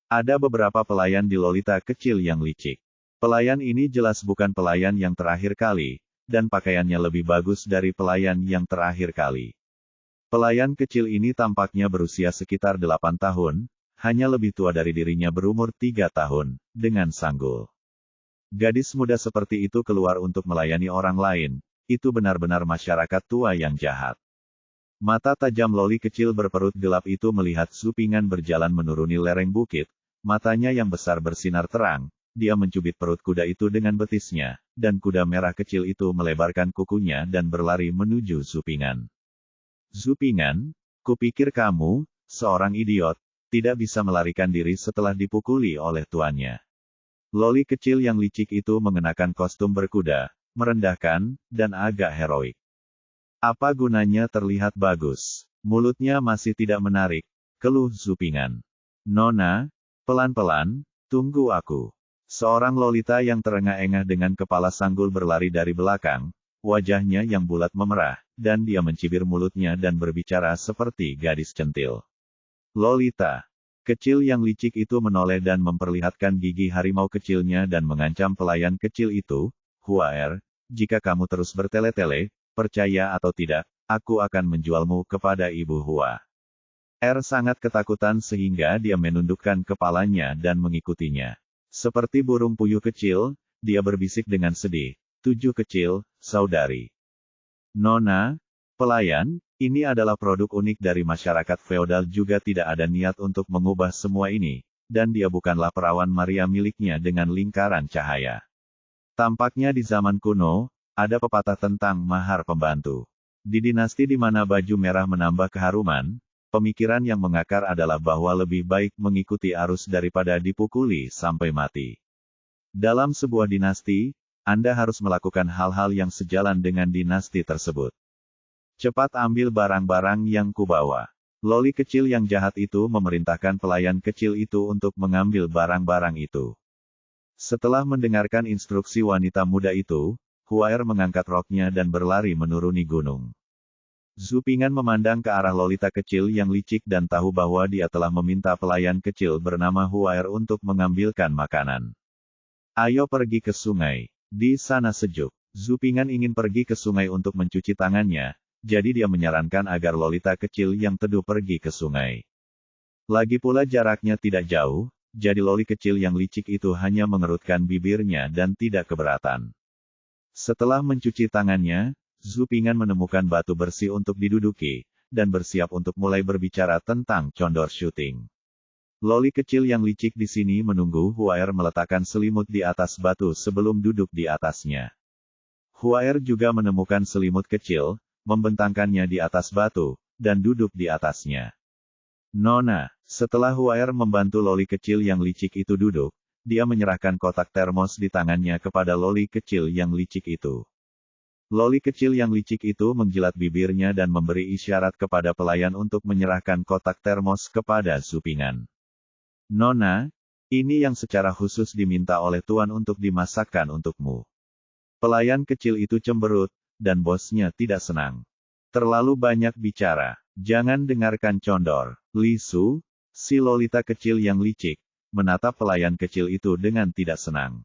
Ada beberapa pelayan di Lolita kecil yang licik. Pelayan ini jelas bukan pelayan yang terakhir kali, dan pakaiannya lebih bagus dari pelayan yang terakhir kali. Pelayan kecil ini tampaknya berusia sekitar 8 tahun, hanya lebih tua dari dirinya berumur 3 tahun, dengan sanggul. Gadis muda seperti itu keluar untuk melayani orang lain, itu benar-benar masyarakat tua yang jahat. Mata tajam loli kecil berperut gelap itu melihat Zhu Ping'an berjalan menuruni lereng bukit, matanya yang besar bersinar terang, dia mencubit perut kuda itu dengan betisnya, dan kuda merah kecil itu melebarkan kukunya dan berlari menuju Zhu Ping'an. "Zhu Ping'an, kupikir kamu, seorang idiot, tidak bisa melarikan diri setelah dipukuli oleh tuannya." Loli kecil yang licik itu mengenakan kostum berkuda, merendahkan, dan agak heroik. "Apa gunanya terlihat bagus? Mulutnya masih tidak menarik," keluh Zhu Ping'an. "Nona, pelan-pelan, tunggu aku." Seorang Lolita yang terengah-engah dengan kepala sanggul berlari dari belakang, wajahnya yang bulat memerah, dan dia mencibir mulutnya dan berbicara seperti gadis centil. "Lolita, Kecil yang licik itu menoleh dan memperlihatkan gigi harimau kecilnya dan mengancam pelayan kecil itu, Huaer, jika kamu terus bertele-tele, percaya atau tidak, aku akan menjualmu kepada Ibu Hua. Sangat ketakutan sehingga dia menundukkan kepalanya dan mengikutinya. Seperti burung puyuh kecil, dia berbisik dengan sedih, 7 kecil, saudari. Nona, pelayan, ini adalah produk unik dari masyarakat feodal juga tidak ada niat untuk mengubah semua ini, dan dia bukanlah perawan Maria miliknya dengan lingkaran cahaya. Tampaknya di zaman kuno, ada pepatah tentang mahar pembantu. Di dinasti di mana baju merah menambah keharuman, pemikiran yang mengakar adalah bahwa lebih baik mengikuti arus daripada dipukuli sampai mati. Dalam sebuah dinasti, Anda harus melakukan hal-hal yang sejalan dengan dinasti tersebut. Cepat ambil barang-barang yang kubawa. Loli kecil yang jahat itu memerintahkan pelayan kecil itu untuk mengambil barang-barang itu. Setelah mendengarkan instruksi wanita muda itu, Huaer mengangkat roknya dan berlari menuruni gunung. Zhu Ping'an memandang ke arah Lolita kecil yang licik dan tahu bahwa dia telah meminta pelayan kecil bernama Huaer untuk mengambilkan makanan. Ayo pergi ke sungai. Di sana sejuk. Zhu Ping'an ingin pergi ke sungai untuk mencuci tangannya. Jadi dia menyarankan agar Lolita kecil yang teduh pergi ke sungai. Lagi pula jaraknya tidak jauh, jadi Loli kecil yang licik itu hanya mengerutkan bibirnya dan tidak keberatan. Setelah mencuci tangannya, Zhu Ping'an menemukan batu bersih untuk diduduki, dan bersiap untuk mulai berbicara tentang condor shooting. Loli kecil yang licik di sini menunggu Huaer meletakkan selimut di atas batu sebelum duduk di atasnya. Huaer juga menemukan selimut kecil, membentangkannya di atas batu, dan duduk di atasnya. Nona, setelah Huaer membantu Loli kecil yang licik itu duduk, dia menyerahkan kotak termos di tangannya kepada Loli kecil yang licik itu. Loli kecil yang licik itu menjilat bibirnya dan memberi isyarat kepada pelayan untuk menyerahkan kotak termos kepada Zhu Ping'an. Nona, ini yang secara khusus diminta oleh Tuan untuk dimasakkan untukmu. Pelayan kecil itu cemberut, dan bosnya tidak senang. Terlalu banyak bicara. Jangan dengarkan condor. Li Su, si Lolita kecil yang licik, menatap pelayan kecil itu dengan tidak senang.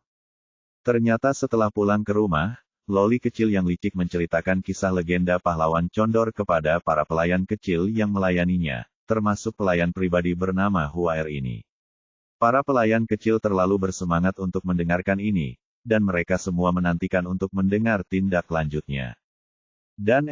Ternyata setelah pulang ke rumah, Loli kecil yang licik menceritakan kisah legenda pahlawan condor kepada para pelayan kecil yang melayaninya, termasuk pelayan pribadi bernama Huaer ini. Para pelayan kecil terlalu bersemangat untuk mendengarkan ini, dan mereka semua menantikan untuk mendengar tindak lanjutnya. Dan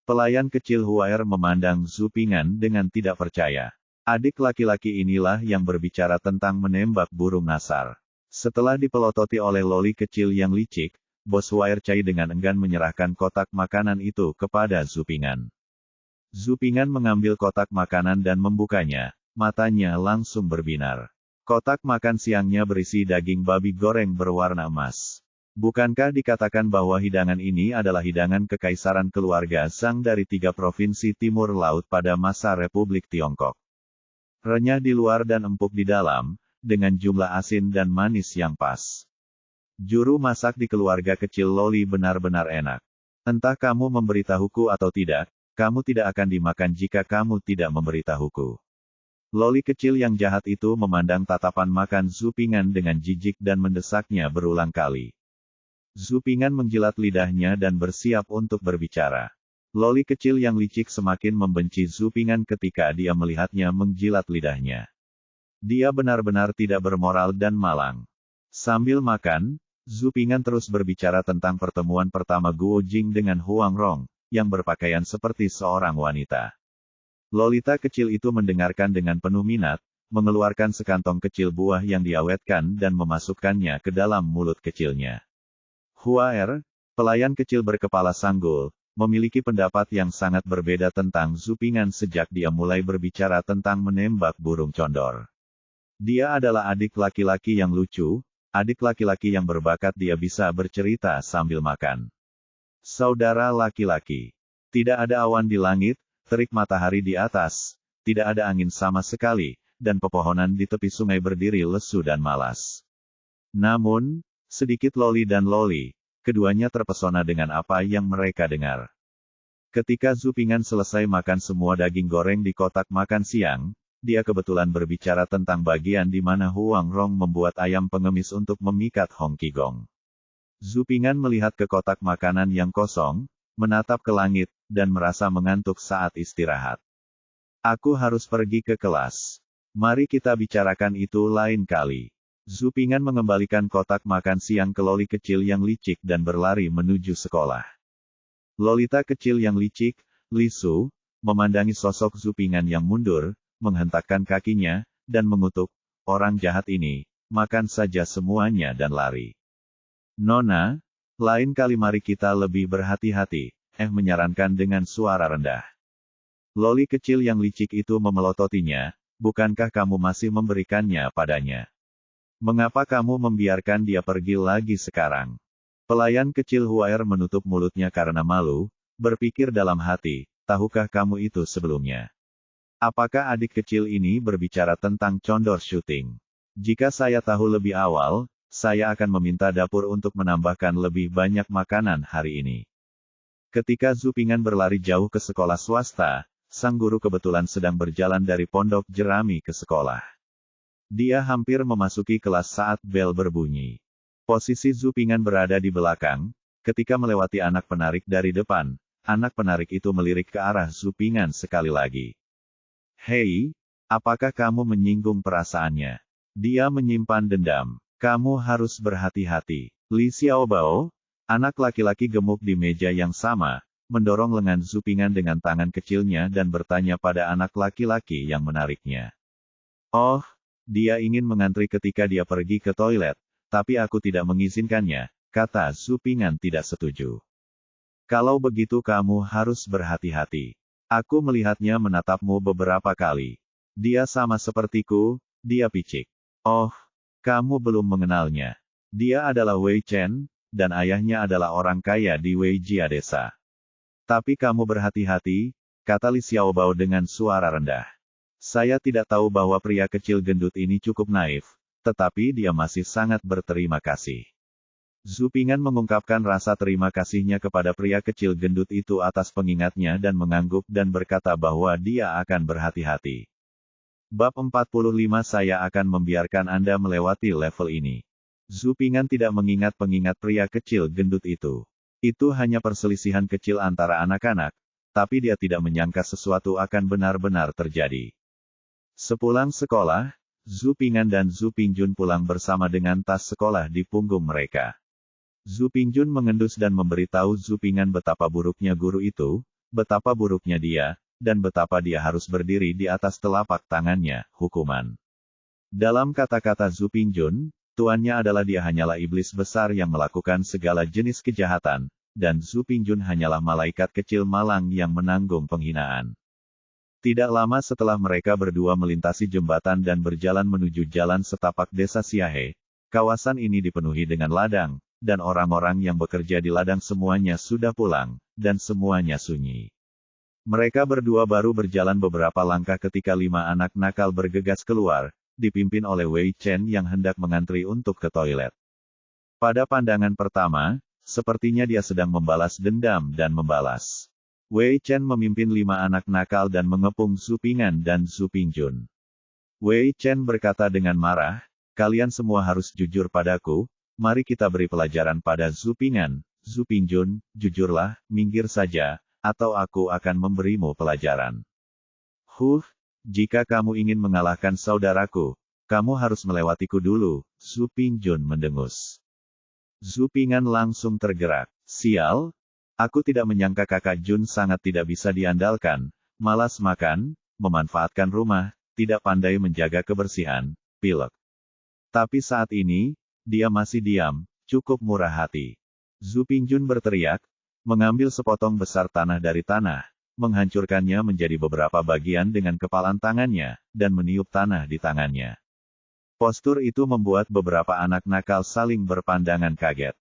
pelayan kecil Huaer memandang Zhu Ping'an dengan tidak percaya. Adik laki-laki inilah yang berbicara tentang menembak burung nasar. Setelah dipelototi oleh Loli kecil yang licik, bos Huaer Cai dengan enggan menyerahkan kotak makanan itu kepada Zhu Ping'an. Zhu Ping'an mengambil kotak makanan dan membukanya, matanya langsung berbinar. Kotak makan siangnya berisi daging babi goreng berwarna emas. Bukankah dikatakan bahwa hidangan ini adalah hidangan kekaisaran keluarga Zhang dari 3 provinsi timur laut pada masa Republik Tiongkok? Renyah di luar dan empuk di dalam, dengan jumlah asin dan manis yang pas. Juru masak di keluarga kecil Loli benar-benar enak. Entah kamu memberitahuku atau tidak, kamu tidak akan dimakan jika kamu tidak memberitahuku. Loli kecil yang jahat itu memandang tatapan makan Zhu Ping'an dengan jijik dan mendesaknya berulang kali. Zhu Ping'an menjilat lidahnya dan bersiap untuk berbicara. Loli kecil yang licik semakin membenci Zhu Ping'an ketika dia melihatnya menjilat lidahnya. Dia benar-benar tidak bermoral dan malang. Sambil makan, Zhu Ping'an terus berbicara tentang pertemuan pertama Guo Jing dengan Huang Rong, yang berpakaian seperti seorang wanita. Lolita kecil itu mendengarkan dengan penuh minat, mengeluarkan sekantong kecil buah yang diawetkan dan memasukkannya ke dalam mulut kecilnya. Huaer, pelayan kecil berkepala sanggul, memiliki pendapat yang sangat berbeda tentang Zhu Ping'an sejak dia mulai berbicara tentang menembak burung condor. Dia adalah adik laki-laki yang lucu, adik laki-laki yang berbakat, dia bisa bercerita sambil makan. Saudara laki-laki. Tidak ada awan di langit, terik matahari di atas, tidak ada angin sama sekali, dan pepohonan di tepi sungai berdiri lesu dan malas. Namun, sedikit Loli dan Loli, keduanya terpesona dengan apa yang mereka dengar. Ketika Zhu Ping'an selesai makan semua daging goreng di kotak makan siang, dia kebetulan berbicara tentang bagian di mana Huang Rong membuat ayam pengemis untuk memikat Hong Qigong. Zhu Ping'an melihat ke kotak makanan yang kosong, menatap ke langit, dan merasa mengantuk saat istirahat. Aku harus pergi ke kelas. Mari kita bicarakan itu lain kali. Zhu Ping'an mengembalikan kotak makan siang ke Loli kecil yang licik dan berlari menuju sekolah. Lolita kecil yang licik, Li Su, memandangi sosok Zhu Ping'an yang mundur, menghentakkan kakinya, dan mengutuk, orang jahat ini, makan saja semuanya dan lari. Nona, lain kali mari kita lebih berhati-hati, menyarankan dengan suara rendah. Loli kecil yang licik itu memelototinya, bukankah kamu masih memberikannya padanya? Mengapa kamu membiarkan dia pergi lagi sekarang? Pelayan kecil Huair menutup mulutnya karena malu, berpikir dalam hati, tahukah kamu itu sebelumnya? Apakah adik kecil ini berbicara tentang condor syuting? Jika saya tahu lebih awal, saya akan meminta dapur untuk menambahkan lebih banyak makanan hari ini. Ketika Zhu Ping'an berlari jauh ke sekolah swasta, sang guru kebetulan sedang berjalan dari pondok jerami ke sekolah. Dia hampir memasuki kelas saat bel berbunyi. Posisi Zhu Ping'an berada di belakang, ketika melewati anak penarik dari depan, anak penarik itu melirik ke arah Zhu Ping'an sekali lagi. Hei, apakah kamu menyinggung perasaannya? Dia menyimpan dendam. Kamu harus berhati-hati. Li Xiaobao, anak laki-laki gemuk di meja yang sama, mendorong lengan Zhu Ping'an dengan tangan kecilnya dan bertanya pada anak laki-laki yang menariknya. Oh, dia ingin mengantri ketika dia pergi ke toilet, tapi aku tidak mengizinkannya, kata Zhu Ping'an tidak setuju. Kalau begitu kamu harus berhati-hati. Aku melihatnya menatapmu beberapa kali. Dia sama sepertiku, dia picik. Oh, kamu belum mengenalnya. Dia adalah Wei Chen, dan ayahnya adalah orang kaya di Wei Jia desa. Tapi kamu berhati-hati, kata Li Xiaobao dengan suara rendah. Saya tidak tahu bahwa pria kecil gendut ini cukup naif, tetapi dia masih sangat berterima kasih. Zhu Ping'an mengungkapkan rasa terima kasihnya kepada pria kecil gendut itu atas pengingatnya dan mengangguk dan berkata bahwa dia akan berhati-hati. Bab 45 Saya akan membiarkan Anda melewati level ini. Zhu Ping'an tidak mengingat pengingat pria kecil gendut itu. Itu hanya perselisihan kecil antara anak-anak, tapi dia tidak menyangka sesuatu akan benar-benar terjadi. Sepulang sekolah, Zhu Ping'an dan Zhu Pingjun pulang bersama dengan tas sekolah di punggung mereka. Zhu Pingjun mengendus dan memberitahu Zhu Ping'an betapa buruknya guru itu, betapa buruknya dia, dan betapa dia harus berdiri di atas telapak tangannya, hukuman. Dalam kata-kata Zhu Pingjun, tuannya adalah dia hanyalah iblis besar yang melakukan segala jenis kejahatan, dan Zhu Pingjun hanyalah malaikat kecil malang yang menanggung penghinaan. Tidak lama setelah mereka berdua melintasi jembatan dan berjalan menuju jalan setapak desa Siahe, kawasan ini dipenuhi dengan ladang, dan orang-orang yang bekerja di ladang semuanya sudah pulang, dan semuanya sunyi. Mereka berdua baru berjalan beberapa langkah ketika 5 anak nakal bergegas keluar, dipimpin oleh Wei Chen yang hendak mengantri untuk ke toilet. Pada pandangan pertama, sepertinya dia sedang membalas dendam dan membalas. Wei Chen memimpin 5 anak nakal dan mengepung Zhu Ping'an dan Zhu Pingjun. Wei Chen berkata dengan marah, kalian semua harus jujur padaku, mari kita beri pelajaran pada Zhu Ping'an, Zhu Pingjun, jujurlah, minggir saja, atau aku akan memberimu pelajaran. Jika kamu ingin mengalahkan saudaraku, kamu harus melewatiku dulu, Zhu Pingjun mendengus. Zhu Ping'an langsung tergerak. Sial, aku tidak menyangka kakak Jun sangat tidak bisa diandalkan, malas makan, memanfaatkan rumah, tidak pandai menjaga kebersihan, pilek. Tapi saat ini, dia masih diam, cukup murah hati. Zhu Pingjun berteriak, mengambil sepotong besar tanah dari tanah, menghancurkannya menjadi beberapa bagian dengan kepalan tangannya, dan meniup tanah di tangannya. Postur itu membuat beberapa anak nakal saling berpandangan kaget.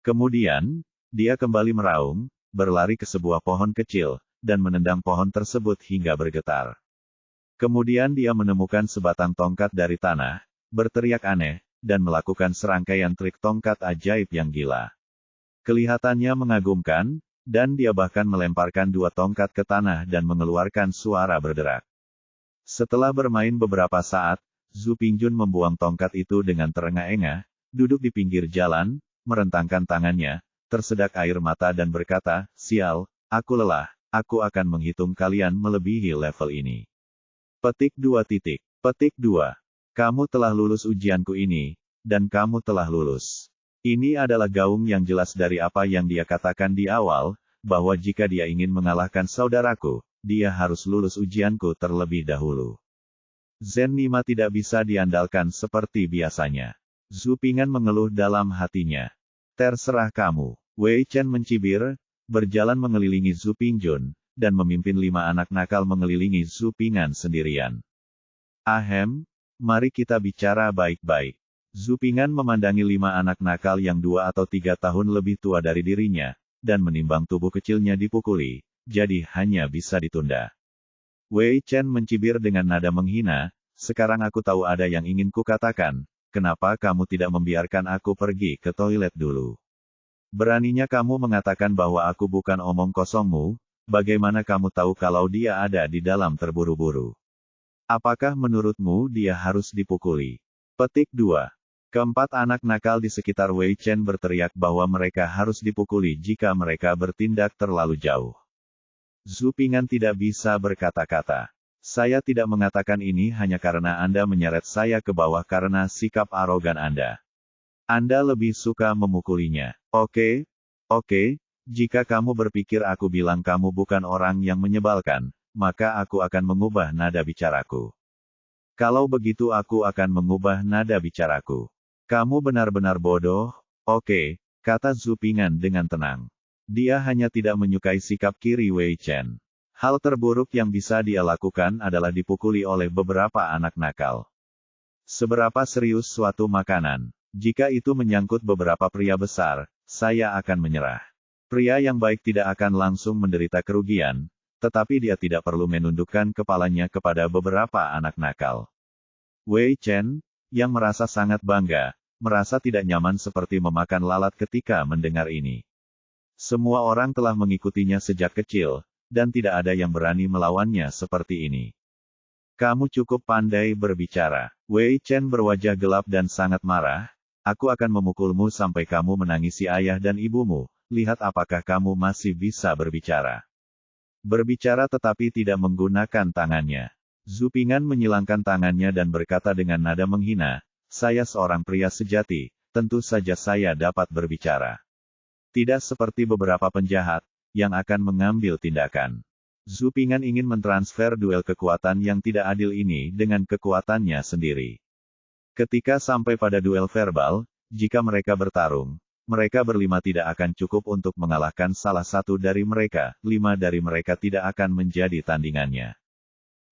Kemudian, dia kembali meraung, berlari ke sebuah pohon kecil, dan menendang pohon tersebut hingga bergetar. Kemudian dia menemukan sebatang tongkat dari tanah, berteriak aneh, dan melakukan serangkaian trik tongkat ajaib yang gila. Kelihatannya mengagumkan, dan dia bahkan melemparkan 2 tongkat ke tanah dan mengeluarkan suara berderak. Setelah bermain beberapa saat, Zhu Pingjun membuang tongkat itu dengan terengah-engah, duduk di pinggir jalan, merentangkan tangannya, tersedak air mata dan berkata, "Sial, aku lelah, aku akan menghitung kalian melebihi level ini." Petik 2 titik. Petik 2. Kamu telah lulus ujianku ini, dan kamu telah lulus. Ini adalah gaung yang jelas dari apa yang dia katakan di awal, bahwa jika dia ingin mengalahkan saudaraku, dia harus lulus ujianku terlebih dahulu. Zen Nima tidak bisa diandalkan seperti biasanya. Zhu Ping'an mengeluh dalam hatinya. Terserah kamu. Wei Chen mencibir, berjalan mengelilingi Zhu Pingjun, dan memimpin 5 anak nakal mengelilingi Zhu Ping'an sendirian. Ahem, mari kita bicara baik-baik. Zhu Ping'an memandangi 5 anak nakal yang 2 atau 3 tahun lebih tua dari dirinya, dan menimbang tubuh kecilnya dipukuli, jadi hanya bisa ditunda. Wei Chen mencibir dengan nada menghina, "Sekarang aku tahu ada yang ingin kukatakan, kenapa kamu tidak membiarkan aku pergi ke toilet dulu? Beraninya kamu mengatakan bahwa aku bukan omong kosongmu, bagaimana kamu tahu kalau dia ada di dalam terburu-buru? Apakah menurutmu dia harus dipukuli?" Petik 2. Keempat anak nakal di sekitar Wei Chen berteriak bahwa mereka harus dipukuli jika mereka bertindak terlalu jauh. Zhu Ping'an tidak bisa berkata-kata. "Saya tidak mengatakan ini hanya karena Anda menyeret saya ke bawah karena sikap arogan Anda. Anda lebih suka memukulinya. Oke, jika kamu berpikir aku bilang kamu bukan orang yang menyebalkan, maka aku akan mengubah nada bicaraku. Kalau begitu aku akan mengubah nada bicaraku. Kamu benar-benar bodoh." "Oke," kata Zhu Ping'an dengan tenang. Dia hanya tidak menyukai sikap kiri Wei Chen. Hal terburuk yang bisa dia lakukan adalah dipukuli oleh beberapa anak nakal. Seberapa serius suatu makanan? Jika itu menyangkut beberapa pria besar, saya akan menyerah. Pria yang baik tidak akan langsung menderita kerugian, tetapi dia tidak perlu menundukkan kepalanya kepada beberapa anak nakal. Wei Chen, yang merasa sangat bangga, merasa tidak nyaman seperti memakan lalat ketika mendengar ini. Semua orang telah mengikutinya sejak kecil, dan tidak ada yang berani melawannya seperti ini. "Kamu cukup pandai berbicara." Wei Chen berwajah gelap dan sangat marah. "Aku akan memukulmu sampai kamu menangisi ayah dan ibumu, lihat apakah kamu masih bisa berbicara." Berbicara tetapi tidak menggunakan tangannya. Zhu Ping'an menyilangkan tangannya dan berkata dengan nada menghina, "Saya seorang pria sejati, tentu saja saya dapat berbicara. Tidak seperti beberapa penjahat, yang akan mengambil tindakan." Zhu Ping'an ingin mentransfer duel kekuatan yang tidak adil ini dengan kekuatannya sendiri. Ketika sampai pada duel verbal, jika mereka bertarung, mereka berlima tidak akan cukup untuk mengalahkan salah satu dari mereka, 5 dari mereka tidak akan menjadi tandingannya.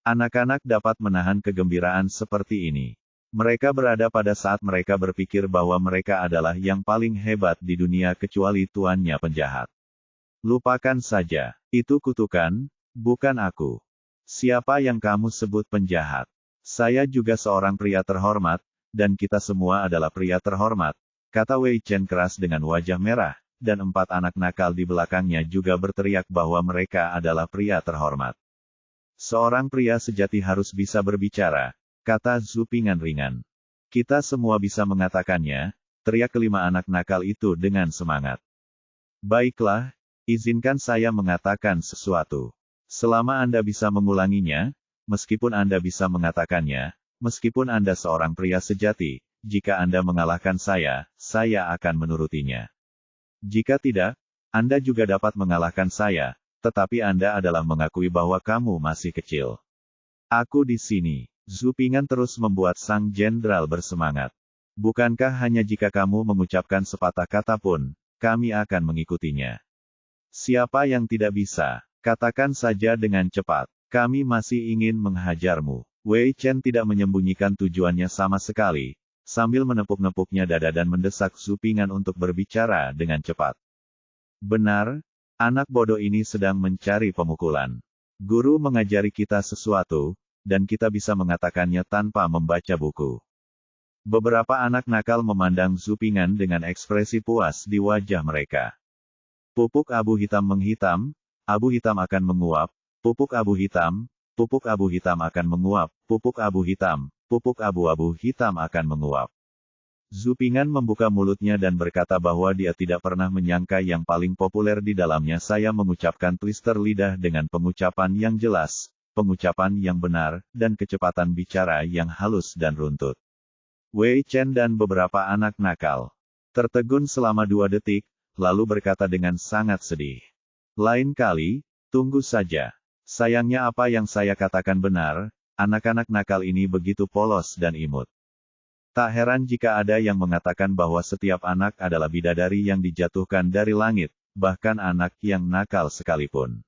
Anak-anak dapat menahan kegembiraan seperti ini. Mereka berada pada saat mereka berpikir bahwa mereka adalah yang paling hebat di dunia kecuali tuannya penjahat. Lupakan saja, itu kutukan, bukan aku. Siapa yang kamu sebut penjahat? Saya juga seorang pria terhormat, dan kita semua adalah pria terhormat, kata Wei Chen keras dengan wajah merah, dan 4 anak nakal di belakangnya juga berteriak bahwa mereka adalah pria terhormat. Seorang pria sejati harus bisa berbicara, kata Zhu Ping'an ringan. Kita semua bisa mengatakannya, teriak kelima anak nakal itu dengan semangat. Baiklah, izinkan saya mengatakan sesuatu. Selama Anda bisa mengulanginya, meskipun Anda bisa mengatakannya, meskipun Anda seorang pria sejati, jika Anda mengalahkan saya akan menurutinya. Jika tidak, Anda juga dapat mengalahkan saya, tetapi Anda adalah mengakui bahwa kamu masih kecil. Aku di sini. Zhu Ping'an terus membuat sang jenderal bersemangat. Bukankah hanya jika kamu mengucapkan sepatah kata pun, kami akan mengikutinya? Siapa yang tidak bisa? Katakan saja dengan cepat. Kami masih ingin menghajarmu. Wei Chen tidak menyembunyikan tujuannya sama sekali, sambil menepuk-nepuknya dada dan mendesak Zhu Ping'an untuk berbicara dengan cepat. Benar, anak bodoh ini sedang mencari pemukulan. Guru mengajari kita sesuatu, dan kita bisa mengatakannya tanpa membaca buku. Beberapa anak nakal memandang Zhu Ping'an dengan ekspresi puas di wajah mereka. Pupuk abu hitam menghitam, abu hitam akan menguap, pupuk abu hitam, pupuk abu hitam akan menguap, pupuk abu-abu hitam akan menguap. Zhu Ping'an membuka mulutnya dan berkata bahwa dia tidak pernah menyangka yang paling populer di dalamnya. Saya mengucapkan twister lidah dengan pengucapan yang jelas, pengucapan yang benar, dan kecepatan bicara yang halus dan runtut. Wei Chen dan beberapa anak nakal tertegun selama 2 detik, lalu berkata dengan sangat sedih. Lain kali, tunggu saja. Sayangnya apa yang saya katakan benar, anak-anak nakal ini begitu polos dan imut. Tak heran jika ada yang mengatakan bahwa setiap anak adalah bidadari yang dijatuhkan dari langit, bahkan anak yang nakal sekalipun.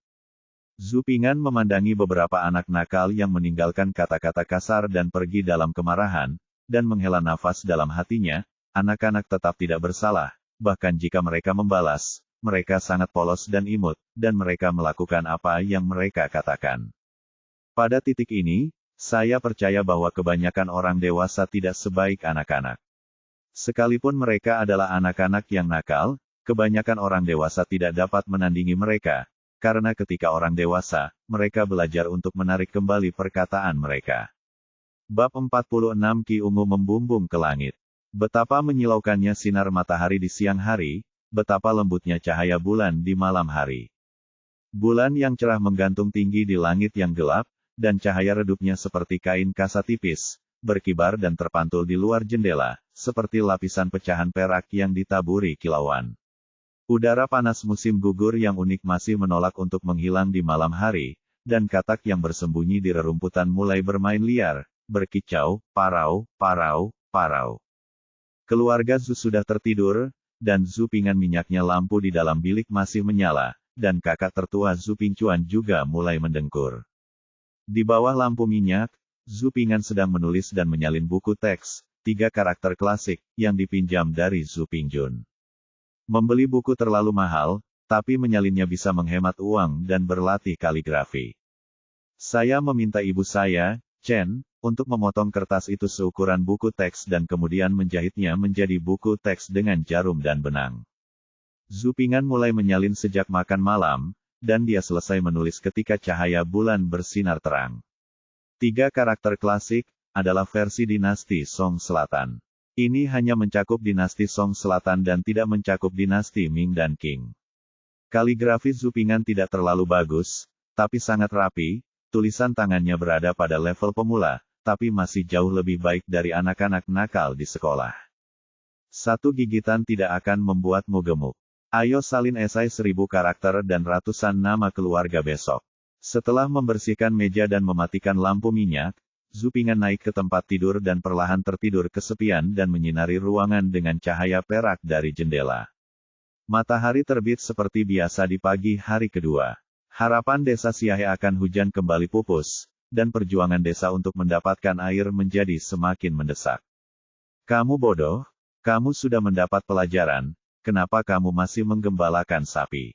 Zhu Ping'an memandangi beberapa anak nakal yang meninggalkan kata-kata kasar dan pergi dalam kemarahan, dan menghela nafas dalam hatinya. Anak-anak tetap tidak bersalah, bahkan jika mereka membalas, mereka sangat polos dan imut, dan mereka melakukan apa yang mereka katakan. Pada titik ini, saya percaya bahwa kebanyakan orang dewasa tidak sebaik anak-anak. Sekalipun mereka adalah anak-anak yang nakal, kebanyakan orang dewasa tidak dapat menandingi mereka, karena ketika orang dewasa, mereka belajar untuk menarik kembali perkataan mereka. Bab 46 Ki Ungu membumbung ke langit. Betapa menyilaukannya sinar matahari di siang hari, betapa lembutnya cahaya bulan di malam hari. Bulan yang cerah menggantung tinggi di langit yang gelap, dan cahaya redupnya seperti kain kasa tipis, berkibar dan terpantul di luar jendela, seperti lapisan pecahan perak yang ditaburi kilauan. Udara panas musim gugur yang unik masih menolak untuk menghilang di malam hari, dan katak yang bersembunyi di rerumputan mulai bermain liar, berkicau, parau, parau, parau. Keluarga Zhu sudah tertidur, dan Zhu Ping'an minyaknya lampu di dalam bilik masih menyala, dan kakak tertua Zhu Pingcuan juga mulai mendengkur. Di bawah lampu minyak, Zhu Ping'an sedang menulis dan menyalin buku teks, 3 karakter klasik, yang dipinjam dari Zhu Pingjun. Membeli buku terlalu mahal, tapi menyalinnya bisa menghemat uang dan berlatih kaligrafi. Saya meminta ibu saya, Chen, untuk memotong kertas itu seukuran buku teks dan kemudian menjahitnya menjadi buku teks dengan jarum dan benang. Zhu Ping'an mulai menyalin sejak makan malam, dan dia selesai menulis ketika cahaya bulan bersinar terang. 3 karakter klasik adalah versi dinasti Song Selatan. Ini hanya mencakup dinasti Song Selatan dan tidak mencakup dinasti Ming dan Qing. Kaligrafi Zhu Ping'an tidak terlalu bagus, tapi sangat rapi. Tulisan tangannya berada pada level pemula, tapi masih jauh lebih baik dari anak-anak nakal di sekolah. 1 gigitan tidak akan membuatmu gemuk. Ayo salin esai 1000 karakter dan ratusan nama keluarga besok. Setelah membersihkan meja dan mematikan lampu minyak, Zhu Ping'an naik ke tempat tidur dan perlahan tertidur kesepian dan menyinari ruangan dengan cahaya perak dari jendela. Matahari terbit seperti biasa di pagi hari kedua. Harapan desa Siahe akan hujan kembali pupus, dan perjuangan desa untuk mendapatkan air menjadi semakin mendesak. Kamu bodoh, kamu sudah mendapat pelajaran, kenapa kamu masih menggembalakan sapi?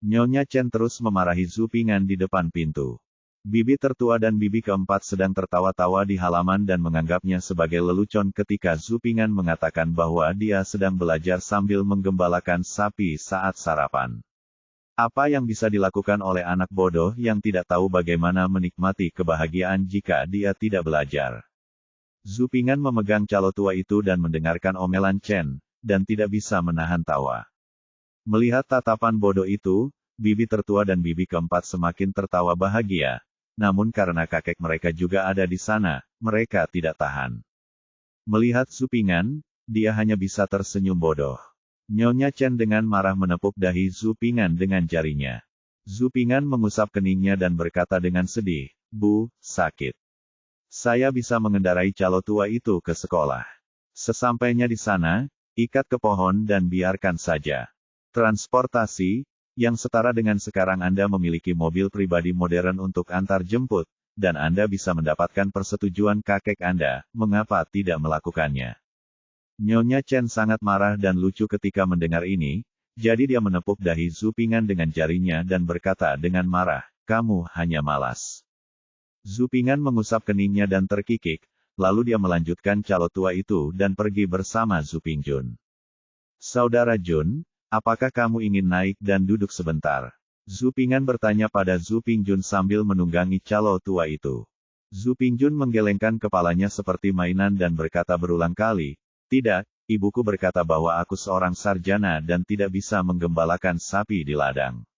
Nyonya Chen terus memarahi Zhu Ping'an di depan pintu. Bibi tertua dan bibi keempat sedang tertawa-tawa di halaman dan menganggapnya sebagai lelucon ketika Zhu Ping'an mengatakan bahwa dia sedang belajar sambil menggembalakan sapi saat sarapan. Apa yang bisa dilakukan oleh anak bodoh yang tidak tahu bagaimana menikmati kebahagiaan jika dia tidak belajar? Zhu Ping'an memegang calo tua itu dan mendengarkan omelan Chen, dan tidak bisa menahan tawa. Melihat tatapan bodoh itu, bibi tertua dan bibi keempat semakin tertawa bahagia, namun karena kakek mereka juga ada di sana, mereka tidak tahan. Melihat Zhu Ping'an, dia hanya bisa tersenyum bodoh. Nyonya Chen dengan marah menepuk dahi Zhu Ping'an dengan jarinya. Zhu Ping'an mengusap keningnya dan berkata dengan sedih, "Bu, sakit. Saya bisa mengendarai calo tua itu ke sekolah. Sesampainya di sana, ikat ke pohon dan biarkan saja. Transportasi, yang setara dengan sekarang Anda memiliki mobil pribadi modern untuk antar jemput, dan Anda bisa mendapatkan persetujuan kakek Anda, mengapa tidak melakukannya?" Nyonya Chen sangat marah dan lucu ketika mendengar ini, jadi dia menepuk dahi Zhu Ping'an dengan jarinya dan berkata dengan marah, "Kamu hanya malas." Zhu Ping'an mengusap keningnya dan terkikik, lalu dia melanjutkan calo tua itu dan pergi bersama Zhu Pingjun. "Saudara Jun, apakah kamu ingin naik dan duduk sebentar?" Zhu Ping'an bertanya pada Zhu Pingjun sambil menunggangi calo tua itu. Zhu Pingjun menggelengkan kepalanya seperti mainan dan berkata berulang kali, "Tidak, ibuku berkata bahwa aku seorang sarjana dan tidak bisa menggembalakan sapi di ladang."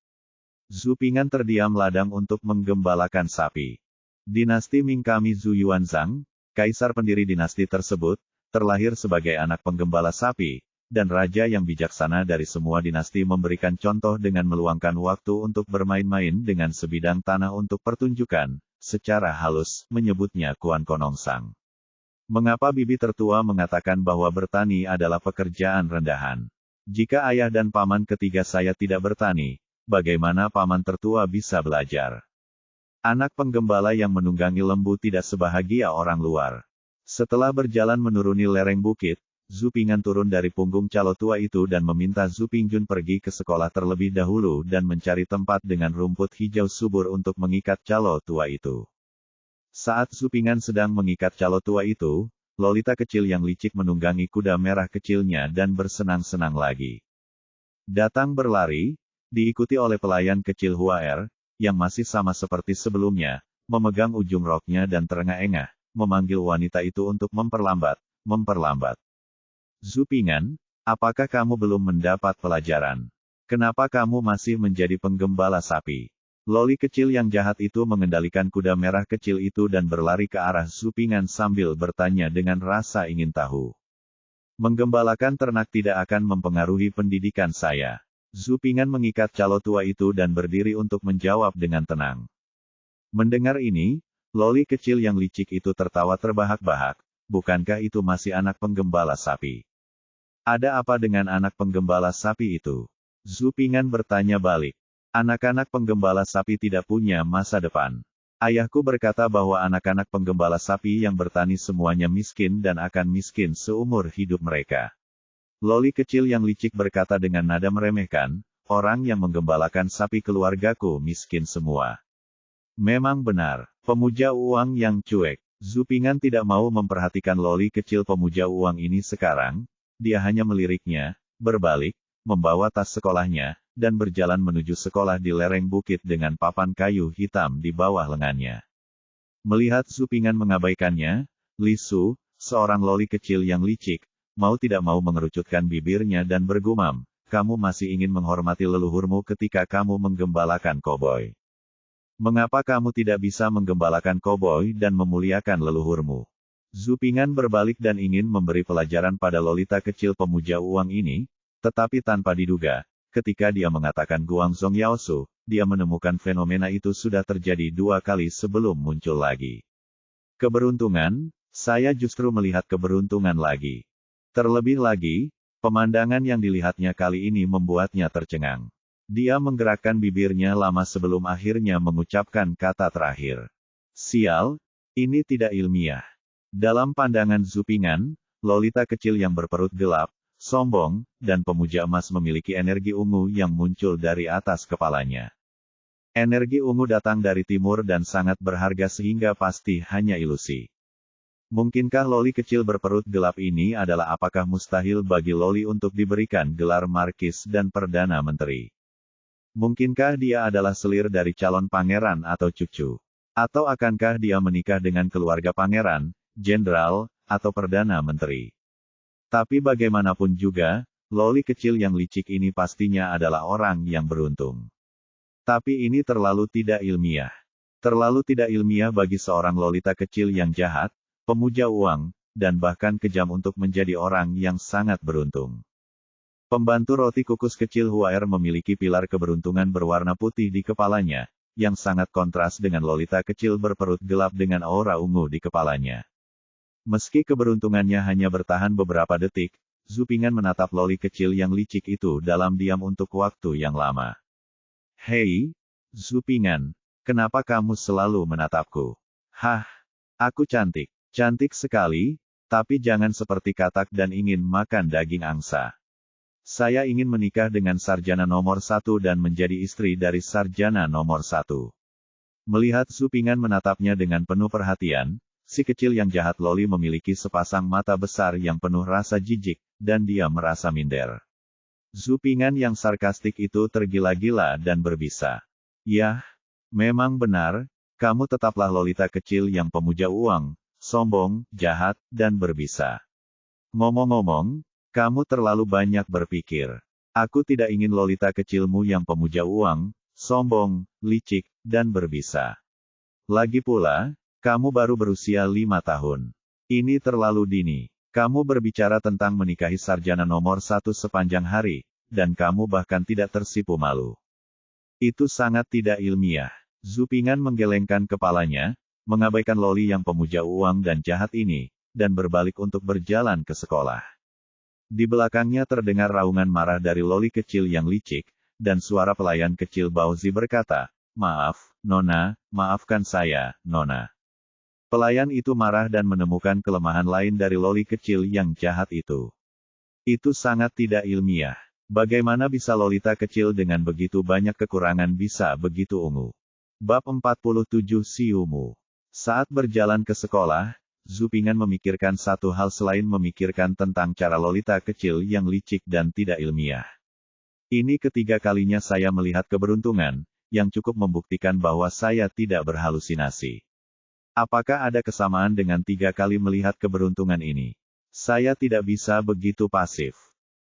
Zhu Ping'an terdiam ladang untuk menggembalakan sapi. Dinasti Ming Kami Zhu Yuanzhang, kaisar pendiri dinasti tersebut, terlahir sebagai anak penggembala sapi, dan raja yang bijaksana dari semua dinasti memberikan contoh dengan meluangkan waktu untuk bermain-main dengan sebidang tanah untuk pertunjukan, secara halus, menyebutnya Kuan Konongsang. Mengapa bibi tertua mengatakan bahwa bertani adalah pekerjaan rendahan? Jika ayah dan paman ketiga saya tidak bertani, bagaimana paman tertua bisa belajar? Anak penggembala yang menunggangi lembu tidak sebahagia orang luar. Setelah berjalan menuruni lereng bukit, Zhu Ping'an turun dari punggung calo tua itu dan meminta Zhu Pingjun pergi ke sekolah terlebih dahulu dan mencari tempat dengan rumput hijau subur untuk mengikat calo tua itu. Saat Zhu Ping'an sedang mengikat calo tua itu, Lolita kecil yang licik menunggangi kuda merah kecilnya dan bersenang-senang lagi. Datang berlari, diikuti oleh pelayan kecil Huaer, yang masih sama seperti sebelumnya, memegang ujung roknya dan terengah-engah, memanggil wanita itu untuk memperlambat. Zhu Ping'an, apakah kamu belum mendapat pelajaran? Kenapa kamu masih menjadi penggembala sapi? Loli kecil yang jahat itu mengendalikan kuda merah kecil itu dan berlari ke arah Zhu Ping'an sambil bertanya dengan rasa ingin tahu. Menggembalakan ternak tidak akan mempengaruhi pendidikan saya. Zhu Ping'an mengikat calo tua itu dan berdiri untuk menjawab dengan tenang. Mendengar ini, Loli kecil yang licik itu tertawa terbahak-bahak. Bukankah itu masih anak penggembala sapi? Ada apa dengan anak penggembala sapi itu? Zhu Ping'an bertanya balik. Anak-anak penggembala sapi tidak punya masa depan. Ayahku berkata bahwa anak-anak penggembala sapi yang bertani semuanya miskin dan akan miskin seumur hidup mereka. Loli kecil yang licik berkata dengan nada meremehkan, orang yang menggembalakan sapi keluargaku miskin semua. Memang benar, pemuja uang yang cuek. Zhu Ping'an tidak mau memperhatikan Loli kecil pemuja uang ini sekarang. Dia hanya meliriknya, berbalik, membawa tas sekolahnya, dan berjalan menuju sekolah di lereng bukit dengan papan kayu hitam di bawah lengannya. Melihat Zhu Ping'an mengabaikannya, Li Su, seorang loli kecil yang licik, mau tidak mau mengerucutkan bibirnya dan bergumam, "Kamu masih ingin menghormati leluhurmu ketika kamu menggembalakan koboi. Mengapa kamu tidak bisa menggembalakan koboi dan memuliakan leluhurmu?" Zhu Ping'an berbalik dan ingin memberi pelajaran pada Lolita kecil pemuja uang ini, tetapi tanpa diduga, ketika dia mengatakan Guangzhong Yaosu, dia menemukan fenomena itu sudah terjadi 2 kali sebelum muncul lagi. Keberuntungan, saya justru melihat keberuntungan lagi. Terlebih lagi, pemandangan yang dilihatnya kali ini membuatnya tercengang. Dia menggerakkan bibirnya lama sebelum akhirnya mengucapkan kata terakhir. Sial, ini tidak ilmiah. Dalam pandangan Zhu Ping'an, Lolita kecil yang berperut gelap, sombong, dan pemuja emas memiliki energi ungu yang muncul dari atas kepalanya. Energi ungu datang dari timur dan sangat berharga sehingga pasti hanya ilusi. Mungkinkah Loli kecil berperut gelap ini adalah apakah mustahil bagi Loli untuk diberikan gelar Markis dan Perdana Menteri? Mungkinkah dia adalah selir dari calon pangeran atau cucu? Atau akankah dia menikah dengan keluarga pangeran, jenderal, atau perdana menteri? Tapi bagaimanapun juga, Loli kecil yang licik ini pastinya adalah orang yang beruntung. Tapi ini terlalu tidak ilmiah. Terlalu tidak ilmiah bagi seorang Lolita kecil yang jahat, pemuja uang, dan bahkan kejam untuk menjadi orang yang sangat beruntung. Pembantu roti kukus kecil Huaer memiliki pilar keberuntungan berwarna putih di kepalanya, yang sangat kontras dengan Lolita kecil berperut gelap dengan aura ungu di kepalanya. Meski keberuntungannya hanya bertahan beberapa detik, Zhu Ping'an menatap Loli kecil yang licik itu dalam diam untuk waktu yang lama. Hei, Zhu Ping'an, kenapa kamu selalu menatapku? Hah, aku cantik. Cantik sekali, tapi jangan seperti katak dan ingin makan daging angsa. Saya ingin menikah dengan sarjana nomor 1 dan menjadi istri dari sarjana nomor 1. Melihat Zhu Ping'an menatapnya dengan penuh perhatian, si kecil yang jahat Loli memiliki sepasang mata besar yang penuh rasa jijik, dan dia merasa minder. Zhu Ping'an yang sarkastik itu tergila-gila dan berbisa. Yah, memang benar, kamu tetaplah lolita kecil yang pemuja uang, sombong, jahat, dan berbisa. Ngomong-ngomong, kamu terlalu banyak berpikir. Aku tidak ingin lolita kecilmu yang pemuja uang, sombong, licik, dan berbisa. Lagi pula, kamu baru berusia 5 tahun. Ini terlalu dini. Kamu berbicara tentang menikahi sarjana nomor 1 sepanjang hari, dan kamu bahkan tidak tersipu malu. Itu sangat tidak ilmiah. Zhu Ping'an menggelengkan kepalanya, mengabaikan loli yang pemuja uang dan jahat ini, dan berbalik untuk berjalan ke sekolah. Di belakangnya terdengar raungan marah dari loli kecil yang licik, dan suara pelayan kecil Baozi berkata, "Maaf, Nona, maafkan saya, Nona." Pelayan itu marah dan menemukan kelemahan lain dari loli kecil yang jahat itu. Itu sangat tidak ilmiah. Bagaimana bisa lolita kecil dengan begitu banyak kekurangan bisa begitu ungu? Bab 47 Siumu. Saat berjalan ke sekolah, Zhu Ping'an memikirkan satu hal selain memikirkan tentang cara lolita kecil yang licik dan tidak ilmiah. Ini ketiga kalinya saya melihat keberuntungan, yang cukup membuktikan bahwa saya tidak berhalusinasi. Apakah ada kesamaan dengan 3 kali melihat keberuntungan ini? Saya tidak bisa begitu pasif.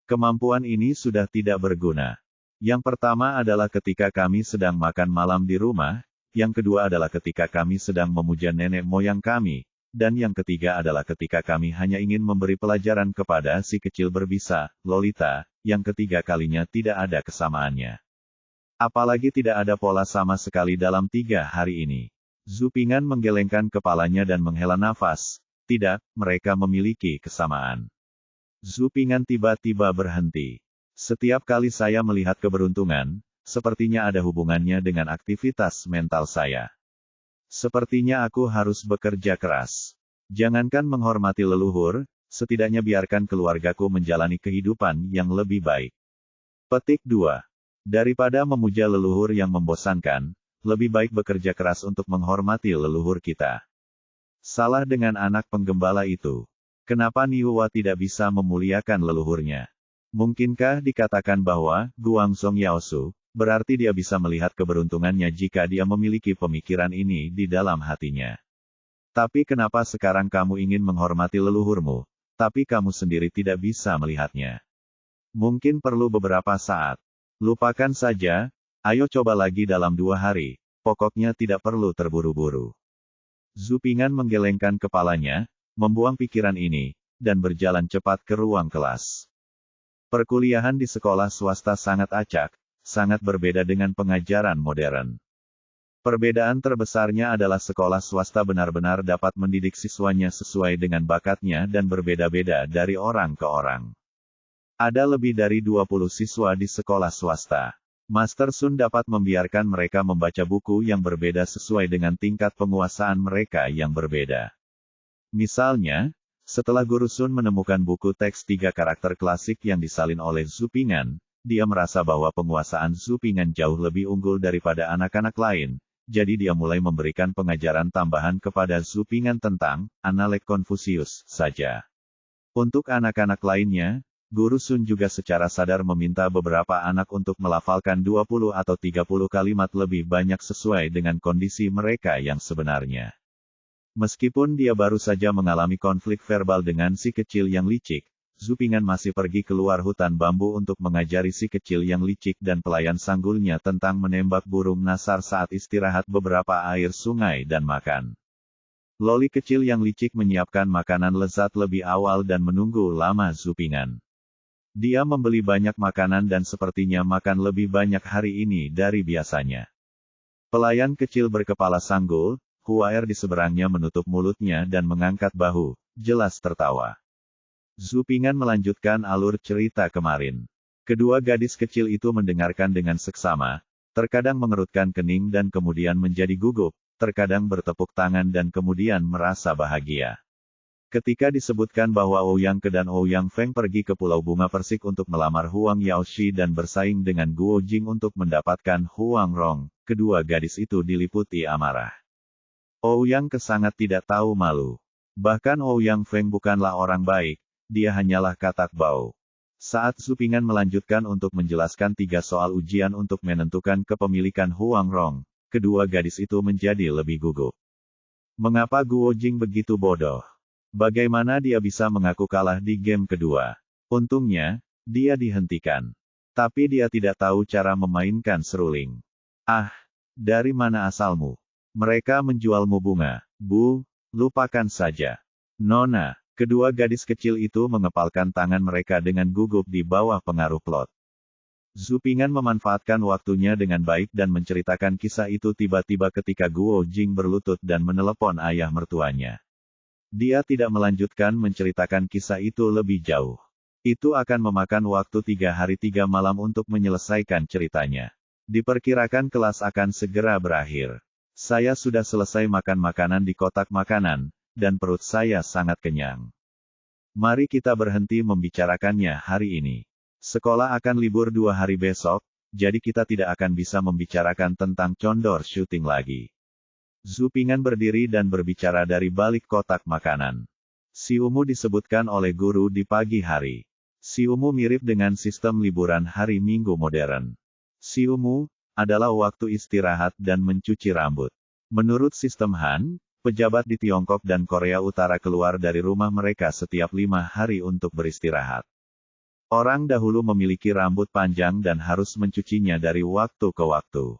Kemampuan ini sudah tidak berguna. Yang pertama adalah ketika kami sedang makan malam di rumah, yang kedua adalah ketika kami sedang memuja nenek moyang kami, dan yang ketiga adalah ketika kami hanya ingin memberi pelajaran kepada si kecil berbisa, Lolita, yang ketiga kalinya tidak ada kesamaannya. Apalagi tidak ada pola sama sekali dalam 3 hari ini. Zhu Ping'an menggelengkan kepalanya dan menghela nafas. Tidak, mereka memiliki kesamaan. Zhu Ping'an tiba-tiba berhenti. Setiap kali saya melihat keberuntungan, sepertinya ada hubungannya dengan aktivitas mental saya. Sepertinya aku harus bekerja keras. Jangankan menghormati leluhur, setidaknya biarkan keluargaku menjalani kehidupan yang lebih baik. Petik 2. Daripada memuja leluhur yang membosankan, lebih baik bekerja keras untuk menghormati leluhur kita. Salah dengan anak penggembala itu. Kenapa Niuwa tidak bisa memuliakan leluhurnya? Mungkinkah dikatakan bahwa Guangzhong Yaosu berarti dia bisa melihat keberuntungannya jika dia memiliki pemikiran ini di dalam hatinya? Tapi kenapa sekarang kamu ingin menghormati leluhurmu, tapi kamu sendiri tidak bisa melihatnya? Mungkin perlu beberapa saat. Lupakan saja. Ayo coba lagi dalam 2 hari, pokoknya tidak perlu terburu-buru. Zhu Ping'an menggelengkan kepalanya, membuang pikiran ini, dan berjalan cepat ke ruang kelas. Perkuliahan di sekolah swasta sangat acak, sangat berbeda dengan pengajaran modern. Perbedaan terbesarnya adalah sekolah swasta benar-benar dapat mendidik siswanya sesuai dengan bakatnya dan berbeda-beda dari orang ke orang. Ada lebih dari 20 siswa di sekolah swasta. Master Sun dapat membiarkan mereka membaca buku yang berbeda sesuai dengan tingkat penguasaan mereka yang berbeda. Misalnya, setelah Guru Sun menemukan buku teks 3 karakter klasik yang disalin oleh Zhu Ping'an, dia merasa bahwa penguasaan Zhu Ping'an jauh lebih unggul daripada anak-anak lain, jadi dia mulai memberikan pengajaran tambahan kepada Zhu Ping'an tentang Analek Konfusius saja. Untuk anak-anak lainnya, Guru Sun juga secara sadar meminta beberapa anak untuk melafalkan 20 atau 30 kalimat lebih banyak sesuai dengan kondisi mereka yang sebenarnya. Meskipun dia baru saja mengalami konflik verbal dengan si kecil yang licik, Zhu Ping'an masih pergi keluar hutan bambu untuk mengajari si kecil yang licik dan pelayan sanggulnya tentang menembak burung nasar saat istirahat beberapa air sungai dan makan. Loli kecil yang licik menyiapkan makanan lezat lebih awal dan menunggu lama Zhu Ping'an. Dia membeli banyak makanan dan sepertinya makan lebih banyak hari ini dari biasanya. Pelayan kecil berkepala sanggul, Huaer di seberangnya menutup mulutnya dan mengangkat bahu, jelas tertawa. Zhu Ping'an melanjutkan alur cerita kemarin. Kedua gadis kecil itu mendengarkan dengan seksama, terkadang mengerutkan kening dan kemudian menjadi gugup, terkadang bertepuk tangan dan kemudian merasa bahagia. Ketika disebutkan bahwa Ouyang Ke dan Ouyang Feng pergi ke Pulau Bunga Persik untuk melamar Huang Yaoshi dan bersaing dengan Guo Jing untuk mendapatkan Huang Rong, kedua gadis itu diliputi amarah. Ouyang Ke sangat tidak tahu malu. Bahkan Ouyang Feng bukanlah orang baik, dia hanyalah katak bau. Saat Zupingan melanjutkan untuk menjelaskan 3 soal ujian untuk menentukan kepemilikan Huang Rong, kedua gadis itu menjadi lebih gugup. Mengapa Guo Jing begitu bodoh? Bagaimana dia bisa mengaku kalah di game kedua? Untungnya, dia dihentikan. Tapi dia tidak tahu cara memainkan seruling. Ah, dari mana asalmu? Mereka menjualmu bunga. Bu, lupakan saja. Nona, kedua gadis kecil itu mengepalkan tangan mereka dengan gugup di bawah pengaruh plot. Zupingan memanfaatkan waktunya dengan baik dan menceritakan kisah itu tiba-tiba ketika Guo Jing berlutut dan menelepon ayah mertuanya. Dia tidak melanjutkan menceritakan kisah itu lebih jauh. Itu akan memakan waktu 3 hari 3 malam untuk menyelesaikan ceritanya. Diperkirakan kelas akan segera berakhir. Saya sudah selesai makan makanan di kotak makanan, dan perut saya sangat kenyang. Mari kita berhenti membicarakannya hari ini. Sekolah akan libur 2 hari besok, jadi kita tidak akan bisa membicarakan tentang condor syuting lagi. Zupingan berdiri dan berbicara dari balik kotak makanan. Siumu disebutkan oleh guru di pagi hari. Siumu mirip dengan sistem liburan hari Minggu modern. Siumu adalah waktu istirahat dan mencuci rambut. Menurut sistem Han, pejabat di Tiongkok dan Korea Utara keluar dari rumah mereka setiap 5 hari untuk beristirahat. Orang dahulu memiliki rambut panjang dan harus mencucinya dari waktu ke waktu.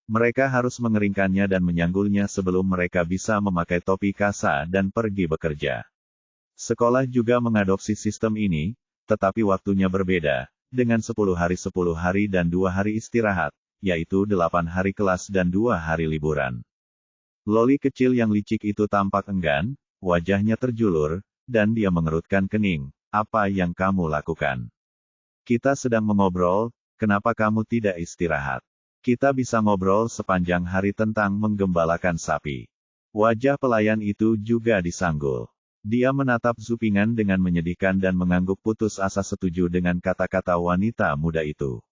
Mereka harus mengeringkannya dan menyanggulnya sebelum mereka bisa memakai topi kasa dan pergi bekerja. Sekolah juga mengadopsi sistem ini, tetapi waktunya berbeda, dengan 10 hari dan 2 hari istirahat, yaitu 8 hari kelas dan 2 hari liburan. Loli kecil yang licik itu tampak enggan, wajahnya terjulur, dan dia mengerutkan kening. Apa yang kamu lakukan? Kita sedang mengobrol, kenapa kamu tidak istirahat? Kita bisa ngobrol sepanjang hari tentang menggembalakan sapi. Wajah pelayan itu juga disanggul. Dia menatap Zupingan dengan menyedihkan dan mengangguk putus asa setuju dengan kata-kata wanita muda itu.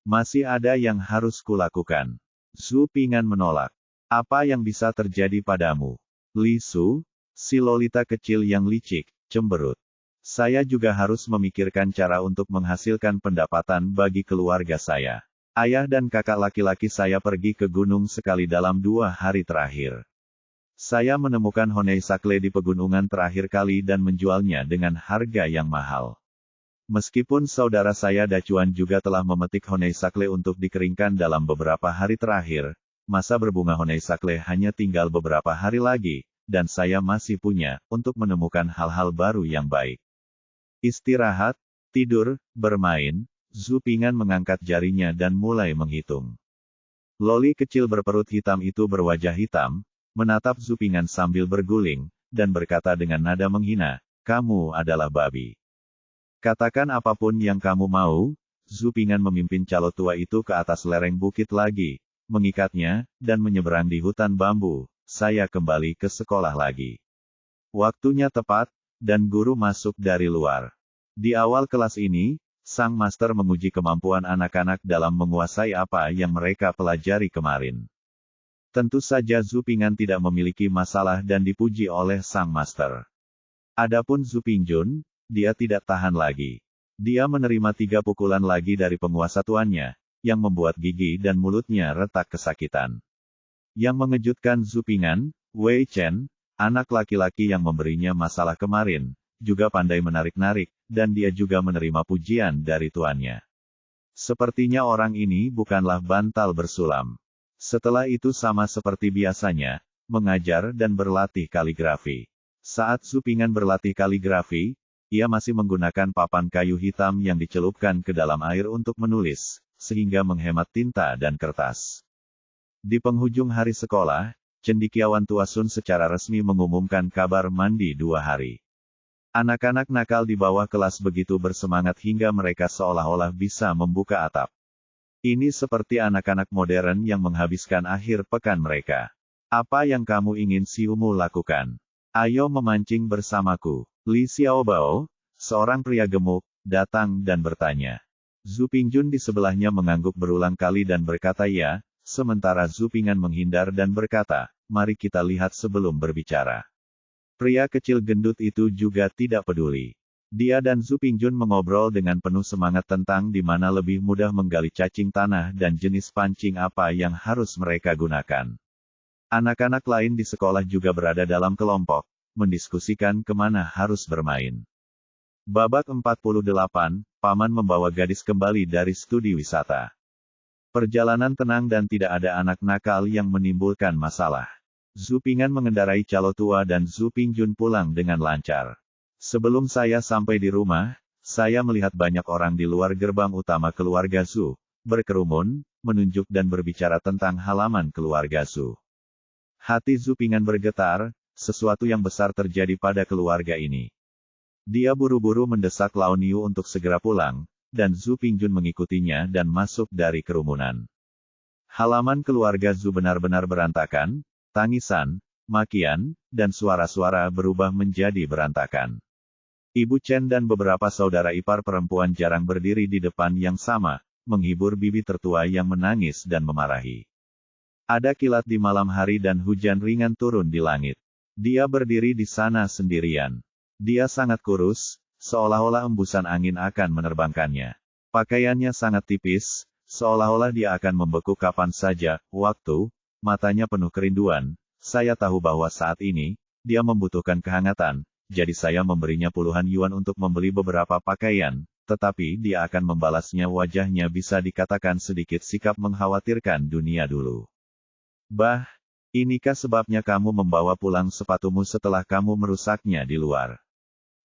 Masih ada yang harus kulakukan. Zupingan menolak. Apa yang bisa terjadi padamu? Li Su, si Lolita kecil yang licik, cemberut. Saya juga harus memikirkan cara untuk menghasilkan pendapatan bagi keluarga saya. Ayah dan kakak laki-laki saya pergi ke gunung sekali dalam 2 hari terakhir. Saya menemukan Honeysakle di pegunungan terakhir kali dan menjualnya dengan harga yang mahal. Meskipun saudara saya Dacuan juga telah memetik Honeysakle untuk dikeringkan dalam beberapa hari terakhir, masa berbunga Honeysakle hanya tinggal beberapa hari lagi, dan saya masih punya, untuk menemukan hal-hal baru yang baik. Istirahat, tidur, bermain, Zupingan mengangkat jarinya dan mulai menghitung. Loli kecil berperut hitam itu berwajah hitam, menatap Zupingan sambil berguling, dan berkata dengan nada menghina, kamu adalah babi. Katakan apapun yang kamu mau. Zupingan memimpin calo tua itu ke atas lereng bukit lagi, mengikatnya, dan menyeberang di hutan bambu. Saya kembali ke sekolah lagi. Waktunya tepat, dan guru masuk dari luar. Di awal kelas ini, sang master menguji kemampuan anak-anak dalam menguasai apa yang mereka pelajari kemarin. Tentu saja Zupingan tidak memiliki masalah dan dipuji oleh sang master. Adapun Zupingjun, dia tidak tahan lagi. Dia menerima 3 pukulan lagi dari penguasa tuannya, yang membuat gigi dan mulutnya retak kesakitan. Yang mengejutkan Zupingan, Wei Chen, anak laki-laki yang memberinya masalah kemarin, juga pandai menarik-narik, dan dia juga menerima pujian dari tuannya. Sepertinya orang ini bukanlah bantal bersulam. Setelah itu sama seperti biasanya, mengajar dan berlatih kaligrafi. Saat Zupingan berlatih kaligrafi, ia masih menggunakan papan kayu hitam yang dicelupkan ke dalam air untuk menulis, sehingga menghemat tinta dan kertas. Di penghujung hari sekolah, cendekiawan Tua Sun secara resmi mengumumkan kabar mandi 2 hari. Anak-anak nakal di bawah kelas begitu bersemangat hingga mereka seolah-olah bisa membuka atap. Ini seperti anak-anak modern yang menghabiskan akhir pekan mereka. Apa yang kamu ingin Siumu lakukan? Ayo memancing bersamaku. Li Xiaobao, seorang pria gemuk, datang dan bertanya. Zupingjun di sebelahnya mengangguk berulang kali dan berkata ya, sementara Zupingan menghindar dan berkata, mari kita lihat sebelum berbicara. Pria kecil gendut itu juga tidak peduli. Dia dan Zhu Pingjun mengobrol dengan penuh semangat tentang di mana lebih mudah menggali cacing tanah dan jenis pancing apa yang harus mereka gunakan. Anak-anak lain di sekolah juga berada dalam kelompok, mendiskusikan kemana harus bermain. Babak 48, Paman membawa gadis kembali dari studi wisata. Perjalanan tenang dan tidak ada anak nakal yang menimbulkan masalah. Zhu Pingan mengendarai calo tua dan Zhu Pingjun pulang dengan lancar. Sebelum saya sampai di rumah, saya melihat banyak orang di luar gerbang utama keluarga Zhu, berkerumun, menunjuk dan berbicara tentang halaman keluarga Zhu. Hati Zhu Pingan bergetar, sesuatu yang besar terjadi pada keluarga ini. Dia buru-buru mendesak Lao Niu untuk segera pulang, dan Zhu Pingjun mengikutinya dan masuk dari kerumunan. Halaman keluarga Zhu benar-benar berantakan, tangisan, makian, dan suara-suara berubah menjadi berantakan. Ibu Chen dan beberapa saudara ipar perempuan jarang berdiri di depan yang sama, menghibur bibi tertua yang menangis dan memarahi. Ada kilat di malam hari dan hujan ringan turun di langit. Dia berdiri di sana sendirian. Dia sangat kurus, seolah-olah embusan angin akan menerbangkannya. Pakaiannya sangat tipis, seolah-olah dia akan membeku kapan saja, matanya penuh kerinduan. Saya tahu bahwa saat ini, dia membutuhkan kehangatan. Jadi saya memberinya puluhan yuan untuk membeli beberapa pakaian, tetapi dia akan membalasnya. Wajahnya bisa dikatakan sedikit sikap mengkhawatirkan dunia dulu. Bah, inikah sebabnya kamu membawa pulang sepatumu setelah kamu merusaknya di luar?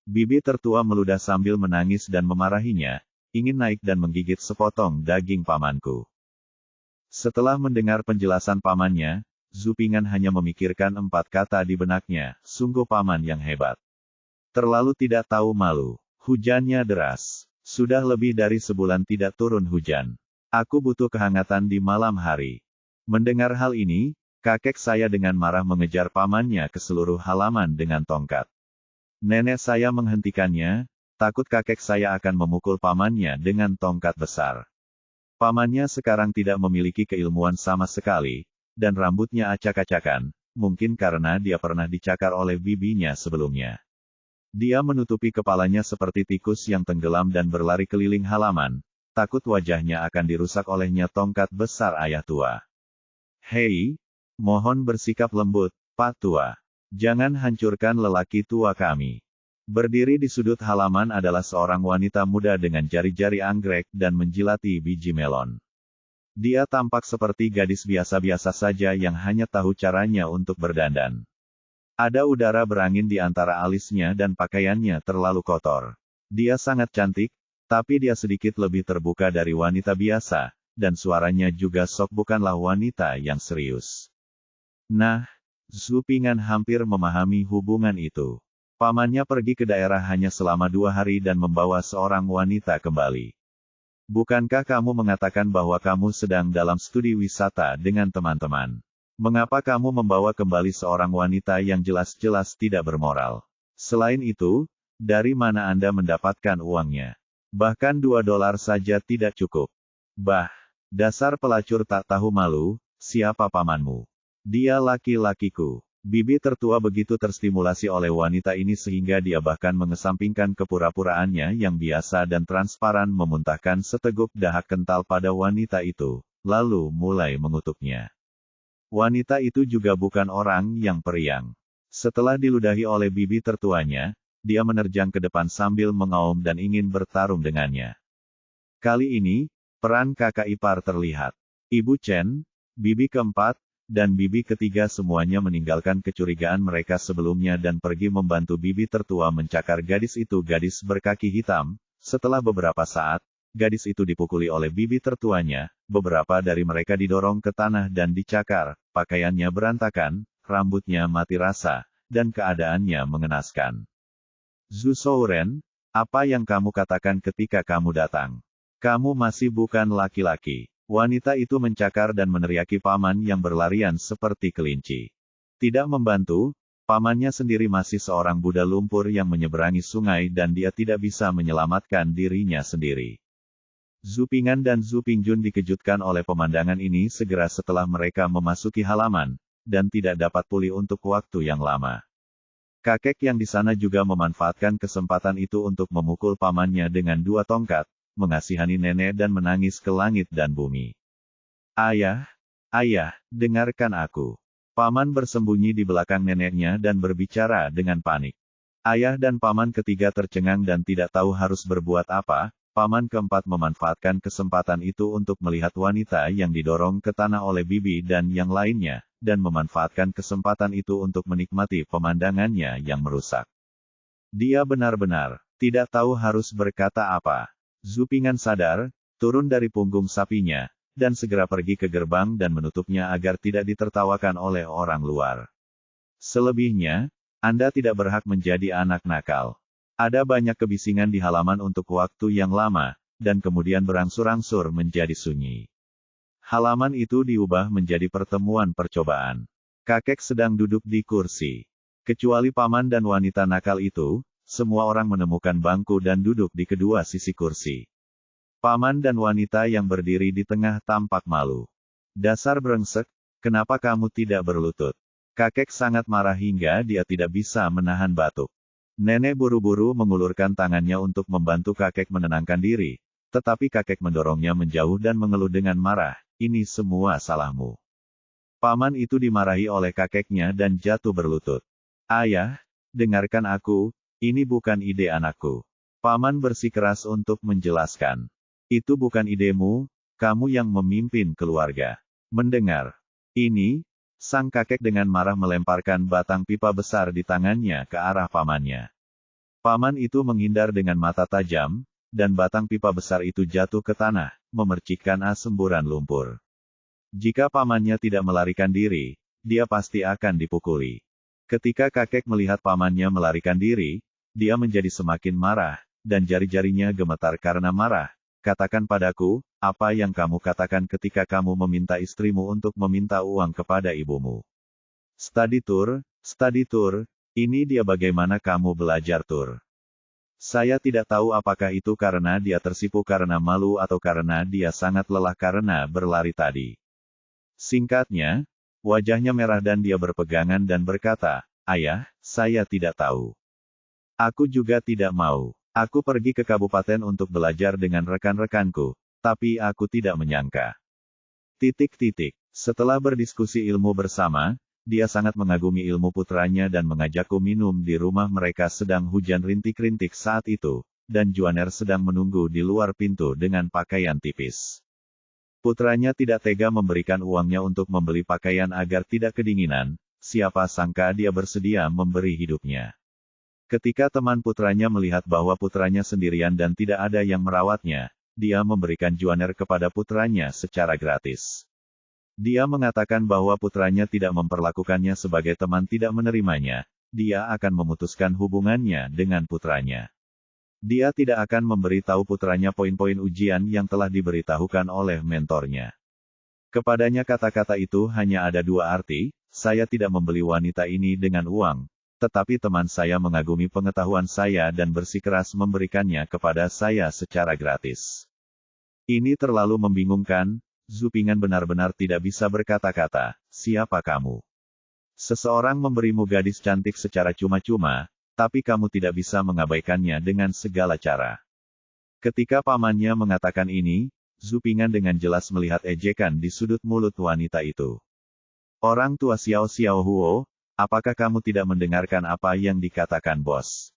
Bibi tertua meludah sambil menangis dan memarahinya, ingin naik dan menggigit sepotong daging pamanku. Setelah mendengar penjelasan pamannya, Zhu Pingan hanya memikirkan 4 kata di benaknya, sungguh paman yang hebat. Terlalu tidak tahu malu. Hujannya deras. Sudah lebih dari sebulan tidak turun hujan. Aku butuh kehangatan di malam hari. Mendengar hal ini, kakek saya dengan marah mengejar pamannya ke seluruh halaman dengan tongkat. Nenek saya menghentikannya, takut kakek saya akan memukul pamannya dengan tongkat besar. Pamannya sekarang tidak memiliki keilmuan sama sekali, dan rambutnya acak-acakan, mungkin karena dia pernah dicakar oleh bibinya sebelumnya. Dia menutupi kepalanya seperti tikus yang tenggelam dan berlari keliling halaman, takut wajahnya akan dirusak olehnya tongkat besar ayah tua. Hei, mohon bersikap lembut, Pak Tua. Jangan hancurkan lelaki tua kami. Berdiri di sudut halaman adalah seorang wanita muda dengan jari-jari anggrek dan menjilati biji melon. Dia tampak seperti gadis biasa-biasa saja yang hanya tahu caranya untuk berdandan. Ada udara berangin di antara alisnya dan pakaiannya terlalu kotor. Dia sangat cantik, tapi dia sedikit lebih terbuka dari wanita biasa, dan suaranya juga sok bukanlah wanita yang serius. Nah, Zhu Pingan hampir memahami hubungan itu. Pamannya pergi ke daerah hanya selama 2 hari dan membawa seorang wanita kembali. Bukankah kamu mengatakan bahwa kamu sedang dalam studi wisata dengan teman-teman? Mengapa kamu membawa kembali seorang wanita yang jelas-jelas tidak bermoral? Selain itu, dari mana Anda mendapatkan uangnya? Bahkan $2 saja tidak cukup. Bah, dasar pelacur tak tahu malu, siapa pamanmu? Dia laki-lakiku. Bibi tertua begitu terstimulasi oleh wanita ini sehingga dia bahkan mengesampingkan kepura-puraannya yang biasa dan transparan memuntahkan seteguk dahak kental pada wanita itu, lalu mulai mengutuknya. Wanita itu juga bukan orang yang periang. Setelah diludahi oleh bibi tertuanya, dia menerjang ke depan sambil mengaum dan ingin bertarung dengannya. Kali ini, peran kakak ipar terlihat. Ibu Chen, bibi keempat, dan bibi ketiga semuanya meninggalkan kecurigaan mereka sebelumnya dan pergi membantu bibi tertua mencakar gadis itu. Gadis berkaki hitam. Setelah beberapa saat, gadis itu dipukuli oleh bibi tertuanya, beberapa dari mereka didorong ke tanah dan dicakar, pakaiannya berantakan, rambutnya mati rasa, dan keadaannya mengenaskan. Zhu Souren, apa yang kamu katakan ketika kamu datang? Kamu masih bukan laki-laki. Wanita itu mencakar dan meneriaki paman yang berlarian seperti kelinci. Tidak membantu, pamannya sendiri masih seorang budak lumpur yang menyeberangi sungai dan dia tidak bisa menyelamatkan dirinya sendiri. Zhu Pingan dan Zhu Pingjun dikejutkan oleh pemandangan ini segera setelah mereka memasuki halaman, dan tidak dapat pulih untuk waktu yang lama. Kakek yang di sana juga memanfaatkan kesempatan itu untuk memukul pamannya dengan 2 tongkat, mengasihani nenek dan menangis ke langit dan bumi. Ayah, ayah, dengarkan aku. Paman bersembunyi di belakang neneknya dan berbicara dengan panik. Ayah dan paman ketiga tercengang dan tidak tahu harus berbuat apa. Paman keempat memanfaatkan kesempatan itu untuk melihat wanita yang didorong ke tanah oleh bibi dan yang lainnya, dan memanfaatkan kesempatan itu untuk menikmati pemandangannya yang merusak. Dia benar-benar tidak tahu harus berkata apa. Zupingan sadar, turun dari punggung sapinya, dan segera pergi ke gerbang dan menutupnya agar tidak ditertawakan oleh orang luar. Selebihnya, Anda tidak berhak menjadi anak nakal. Ada banyak kebisingan di halaman untuk waktu yang lama, dan kemudian berangsur-angsur menjadi sunyi. Halaman itu diubah menjadi pertemuan percobaan. Kakek sedang duduk di kursi. Kecuali paman dan wanita nakal itu, semua orang menemukan bangku dan duduk di kedua sisi kursi. Paman dan wanita yang berdiri di tengah tampak malu. Dasar brengsek, kenapa kamu tidak berlutut? Kakek sangat marah hingga dia tidak bisa menahan batuk. Nenek buru-buru mengulurkan tangannya untuk membantu kakek menenangkan diri, tetapi kakek mendorongnya menjauh dan mengeluh dengan marah, ini semua salahmu. Paman itu dimarahi oleh kakeknya dan jatuh berlutut. Ayah, dengarkan aku, ini bukan ide anakku. Paman bersikeras untuk menjelaskan. Itu bukan idemu, kamu yang memimpin keluarga. Mendengar ini, sang kakek dengan marah melemparkan batang pipa besar di tangannya ke arah pamannya. Paman itu menghindar dengan mata tajam, dan batang pipa besar itu jatuh ke tanah, memercikkan semburan lumpur. Jika pamannya tidak melarikan diri, dia pasti akan dipukuli. Ketika kakek melihat pamannya melarikan diri, dia menjadi semakin marah, dan jari-jarinya gemetar karena marah. Katakan padaku, apa yang kamu katakan ketika kamu meminta istrimu untuk meminta uang kepada ibumu? Study tour, ini dia bagaimana kamu belajar tur. Saya tidak tahu apakah itu karena dia tersipu karena malu atau karena dia sangat lelah karena berlari tadi. Singkatnya, wajahnya merah dan dia berpegangan dan berkata, ayah, saya tidak tahu. Aku juga tidak mau. Aku pergi ke kabupaten untuk belajar dengan rekan-rekanku, tapi aku tidak menyangka. Setelah berdiskusi ilmu bersama, dia sangat mengagumi ilmu putranya dan mengajakku minum di rumah mereka sedang hujan rintik-rintik saat itu, dan Juaner sedang menunggu di luar pintu dengan pakaian tipis. Putranya tidak tega memberikan uangnya untuk membeli pakaian agar tidak kedinginan, siapa sangka dia bersedia memberi hidupnya. Ketika teman putranya melihat bahwa putranya sendirian dan tidak ada yang merawatnya, dia memberikan Juaner kepada putranya secara gratis. Dia mengatakan bahwa putranya tidak memperlakukannya sebagai teman tidak menerimanya, dia akan memutuskan hubungannya dengan putranya. Dia tidak akan memberitahu putranya poin-poin ujian yang telah diberitahukan oleh mentornya. Kepadanya kata-kata itu hanya ada 2 arti, saya tidak membeli wanita ini dengan uang. Tetapi teman saya mengagumi pengetahuan saya dan bersikeras memberikannya kepada saya secara gratis. Ini terlalu membingungkan, Zupingan benar-benar tidak bisa berkata-kata, siapa kamu? Seseorang memberimu gadis cantik secara cuma-cuma, tapi kamu tidak bisa mengabaikannya dengan segala cara. Ketika pamannya mengatakan ini, Zupingan dengan jelas melihat ejekan di sudut mulut wanita itu. Orang tua Xiao Xiao Huo, apakah kamu tidak mendengarkan apa yang dikatakan bos?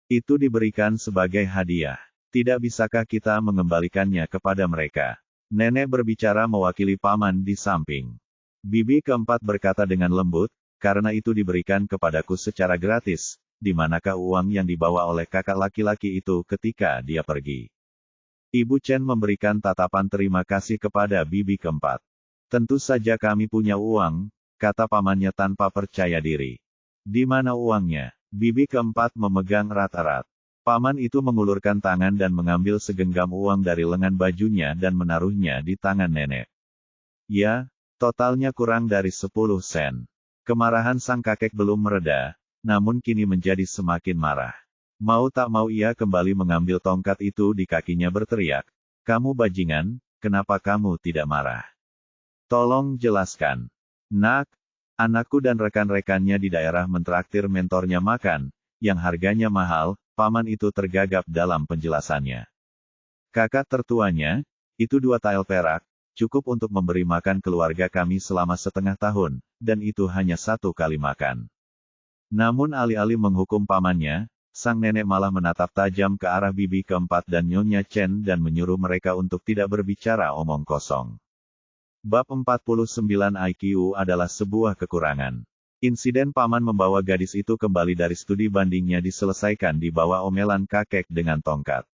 Itu diberikan sebagai hadiah. Tidak bisakah kita mengembalikannya kepada mereka? Nenek berbicara mewakili paman di samping. Bibi keempat berkata dengan lembut, karena itu diberikan kepadaku secara gratis, di manakah uang yang dibawa oleh kakak laki-laki itu ketika dia pergi? Ibu Chen memberikan tatapan terima kasih kepada bibi keempat. Tentu saja kami punya uang, kata pamannya tanpa percaya diri. Di mana uangnya? Bibi keempat memegang erat-erat. Paman itu mengulurkan tangan dan mengambil segenggam uang dari lengan bajunya dan menaruhnya di tangan nenek. Ya, totalnya kurang dari 10 sen. Kemarahan sang kakek belum mereda, namun kini menjadi semakin marah. Mau tak mau ia kembali mengambil tongkat itu di kakinya berteriak, kamu bajingan, kenapa kamu tidak marah? Tolong jelaskan. Nak, Anakku dan rekan-rekannya di daerah mentraktir mentornya makan, yang harganya mahal, paman itu tergagap dalam penjelasannya. Kakak tertuanya, itu 2 tael perak, cukup untuk memberi makan keluarga kami selama setengah tahun, dan itu hanya 1 kali makan. Namun alih-alih menghukum pamannya, sang nenek malah menatap tajam ke arah bibi keempat dan Nyonya Chen dan menyuruh mereka untuk tidak berbicara omong kosong. Bab 49 IQ adalah sebuah kekurangan. Insiden paman membawa gadis itu kembali dari studi bandingnya diselesaikan di bawah omelan kakek dengan tongkat.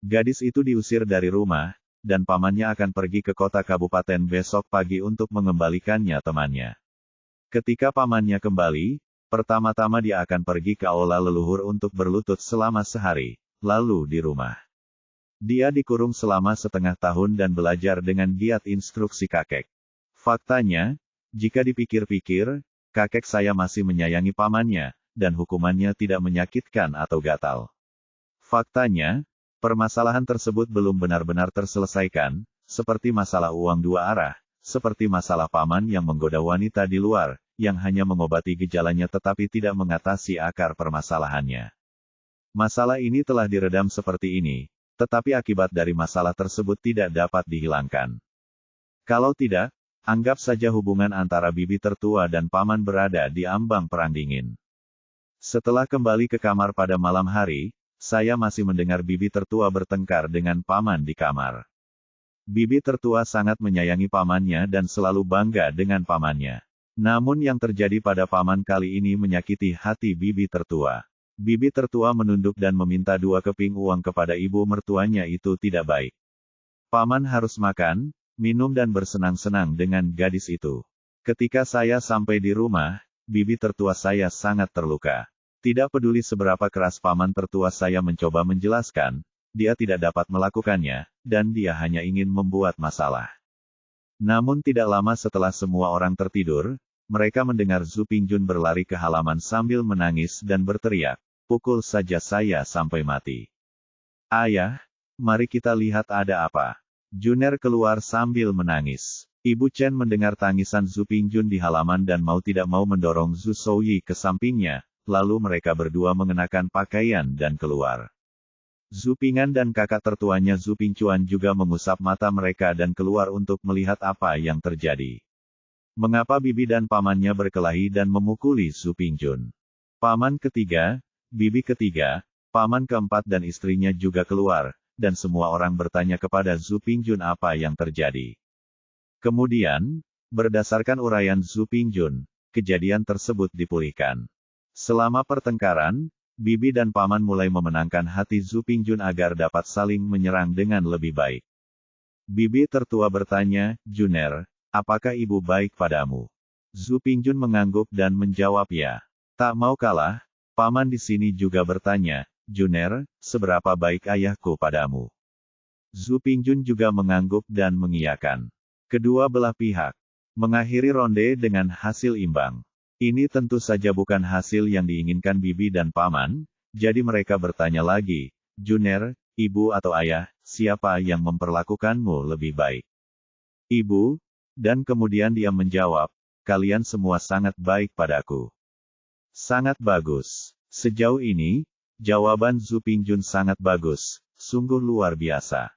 Gadis itu diusir dari rumah, dan pamannya akan pergi ke kota kabupaten besok pagi untuk mengembalikannya temannya. Ketika pamannya kembali, pertama-tama dia akan pergi ke aula leluhur untuk berlutut selama sehari, lalu di rumah. Dia dikurung selama setengah tahun dan belajar dengan giat instruksi kakek. Faktanya, jika dipikir-pikir, kakek saya masih menyayangi pamannya, dan hukumannya tidak menyakitkan atau gatal. Faktanya, permasalahan tersebut belum benar-benar terselesaikan, seperti masalah uang 2 arah, seperti masalah paman yang menggoda wanita di luar, yang hanya mengobati gejalanya tetapi tidak mengatasi akar permasalahannya. Masalah ini telah diredam seperti ini, tetapi akibat dari masalah tersebut tidak dapat dihilangkan. Kalau tidak, anggap saja hubungan antara bibi tertua dan paman berada di ambang perang dingin. Setelah kembali ke kamar pada malam hari, saya masih mendengar bibi tertua bertengkar dengan paman di kamar. Bibi tertua sangat menyayangi pamannya dan selalu bangga dengan pamannya. Namun yang terjadi pada paman kali ini menyakiti hati bibi tertua. Bibi tertua menunduk dan meminta 2 keping uang kepada ibu mertuanya itu tidak baik. Paman harus makan, minum dan bersenang-senang dengan gadis itu. Ketika saya sampai di rumah, bibi tertua saya sangat terluka. Tidak peduli seberapa keras paman tertua saya mencoba menjelaskan, dia tidak dapat melakukannya, dan dia hanya ingin membuat masalah. Namun tidak lama setelah semua orang tertidur, mereka mendengar Zhu Pingjun berlari ke halaman sambil menangis dan berteriak, "Pukul saja saya sampai mati." "Ayah, mari kita lihat ada apa." Juner keluar sambil menangis. Ibu Chen mendengar tangisan Zhu Pingjun di halaman dan mau tidak mau mendorong Zhu Souyi ke sampingnya, lalu mereka berdua mengenakan pakaian dan keluar. Zhu Pingan dan kakak tertuanya Zhu Pingchuan juga mengusap mata mereka dan keluar untuk melihat apa yang terjadi. Mengapa bibi dan pamannya berkelahi dan memukuli Zhu Pingjun? Paman ketiga, bibi ketiga, paman keempat dan istrinya juga keluar, dan semua orang bertanya kepada Zhu Pingjun apa yang terjadi. Kemudian, berdasarkan uraian Zhu Pingjun, kejadian tersebut dipulihkan. Selama pertengkaran, bibi dan paman mulai memenangkan hati Zhu Pingjun agar dapat saling menyerang dengan lebih baik. Bibi tertua bertanya, "Juner, apakah ibu baik padamu?" Zhu Pingjun mengangguk dan menjawab ya. Tak mau kalah, paman di sini juga bertanya, "Juner, seberapa baik ayahku padamu?" Zhu Pingjun juga mengangguk dan mengiyakan. Kedua belah pihak mengakhiri ronde dengan hasil imbang. Ini tentu saja bukan hasil yang diinginkan bibi dan paman, jadi mereka bertanya lagi, "Juner, ibu atau ayah, siapa yang memperlakukanmu lebih baik?" "Ibu," dan kemudian dia menjawab, "Kalian semua sangat baik padaku." Sangat bagus. Sejauh ini, jawaban Zhu Pingjun sangat bagus, sungguh luar biasa.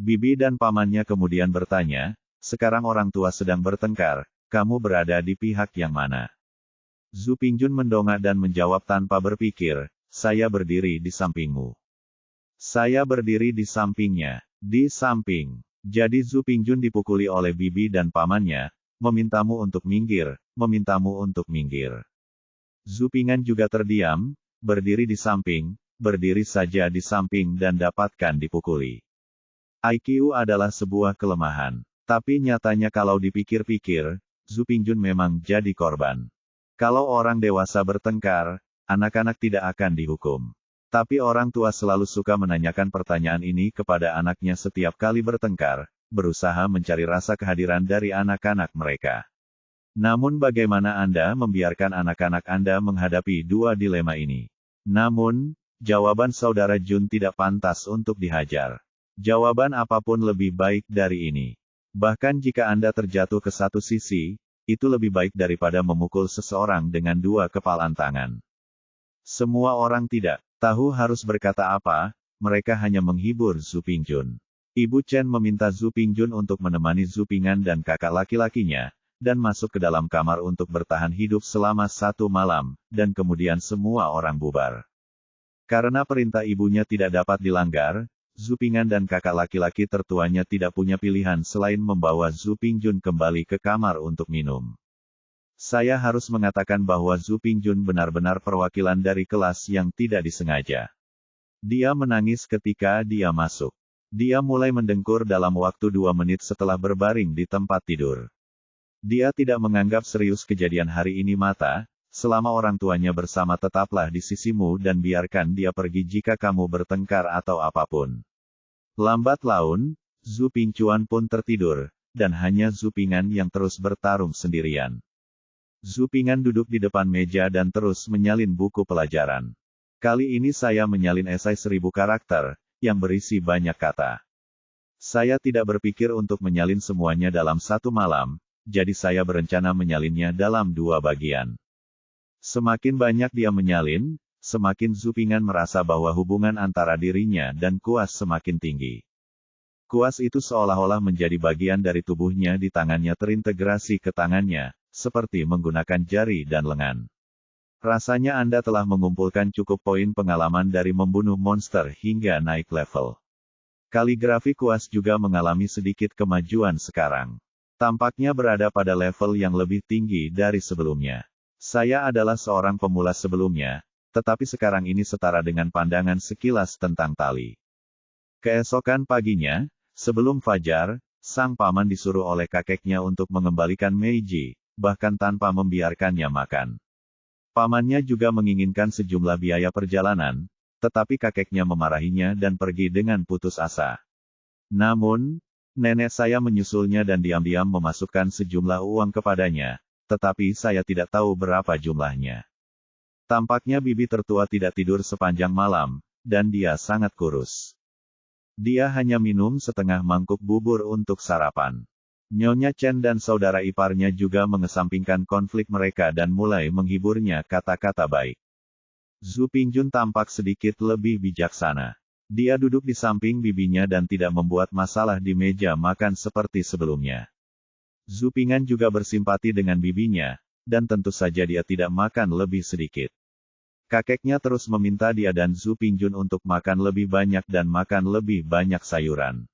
Bibi dan pamannya kemudian bertanya, "Sekarang orang tua sedang bertengkar, kamu berada di pihak yang mana?" Zhu Pingjun mendongak dan menjawab tanpa berpikir, "Saya berdiri di sampingmu." Saya berdiri di sampingnya. Di samping. Jadi Zhu Pingjun dipukuli oleh bibi dan pamannya, "Memintamu untuk minggir, memintamu untuk minggir." Zhu Pingan juga terdiam, berdiri di samping, berdiri saja di samping dan dapatkan dipukuli. IQ adalah sebuah kelemahan. Tapi nyatanya kalau dipikir-pikir, Zhu Pingjun memang jadi korban. Kalau orang dewasa bertengkar, anak-anak tidak akan dihukum. Tapi orang tua selalu suka menanyakan pertanyaan ini kepada anaknya setiap kali bertengkar, berusaha mencari rasa kehadiran dari anak-anak mereka. Namun bagaimana Anda membiarkan anak-anak Anda menghadapi dua dilema ini? Namun, jawaban saudara Jun tidak pantas untuk dihajar. Jawaban apapun lebih baik dari ini. Bahkan jika Anda terjatuh ke satu sisi, itu lebih baik daripada memukul seseorang dengan 2 kepalan tangan. Semua orang tidak tahu harus berkata apa, mereka hanya menghibur Zhu Pingjun. Ibu Chen meminta Zhu Pingjun untuk menemani Zhu Ping'an dan kakak laki-lakinya, dan masuk ke dalam kamar untuk bertahan hidup selama 1 malam, dan kemudian semua orang bubar. Karena perintah ibunya tidak dapat dilanggar, Zhu Ping'an dan kakak laki-laki tertuanya tidak punya pilihan selain membawa Zhu Pingjun kembali ke kamar untuk minum. Saya harus mengatakan bahwa Zhu Pingjun benar-benar perwakilan dari kelas yang tidak disengaja. Dia menangis ketika dia masuk. Dia mulai mendengkur dalam waktu 2 menit setelah berbaring di tempat tidur. Dia tidak menganggap serius kejadian hari ini. Selama orang tuanya bersama tetaplah di sisimu dan biarkan dia pergi jika kamu bertengkar atau apapun. Lambat laun, Zhu Pingchuan pun tertidur, dan hanya Zhu Ping'an yang terus bertarung sendirian. Zhu Ping'an duduk di depan meja dan terus menyalin buku pelajaran. Kali ini saya menyalin esai 1000 karakter, yang berisi banyak kata. Saya tidak berpikir untuk menyalin semuanya dalam 1 malam, jadi saya berencana menyalinnya dalam 2 bagian. Semakin banyak dia menyalin, semakin Zhu Ping'an merasa bahwa hubungan antara dirinya dan kuas semakin tinggi. Kuas itu seolah-olah menjadi bagian dari tubuhnya di tangannya terintegrasi ke tangannya, seperti menggunakan jari dan lengan. Rasanya Anda telah mengumpulkan cukup poin pengalaman dari membunuh monster hingga naik level. Kaligrafi kuas juga mengalami sedikit kemajuan sekarang. Tampaknya berada pada level yang lebih tinggi dari sebelumnya. Saya adalah seorang pemula sebelumnya, tetapi sekarang ini setara dengan pandangan sekilas tentang tali. Keesokan paginya, sebelum fajar, sang paman disuruh oleh kakeknya untuk mengembalikan Meiji, bahkan tanpa membiarkannya makan. Pamannya juga menginginkan sejumlah biaya perjalanan, tetapi kakeknya memarahinya dan pergi dengan putus asa. Namun, nenek saya menyusulnya dan diam-diam memasukkan sejumlah uang kepadanya, tetapi saya tidak tahu berapa jumlahnya. Tampaknya bibi tertua tidak tidur sepanjang malam, dan dia sangat kurus. Dia hanya minum setengah mangkuk bubur untuk sarapan. Nyonya Chen dan saudara iparnya juga mengesampingkan konflik mereka dan mulai menghiburnya kata-kata baik. Zhu Pingjun tampak sedikit lebih bijaksana. Dia duduk di samping bibinya dan tidak membuat masalah di meja makan seperti sebelumnya. Zhu Ping'an juga bersimpati dengan bibinya, dan tentu saja dia tidak makan lebih sedikit. Kakeknya terus meminta dia dan Zhu Pingjun untuk makan lebih banyak dan makan lebih banyak sayuran.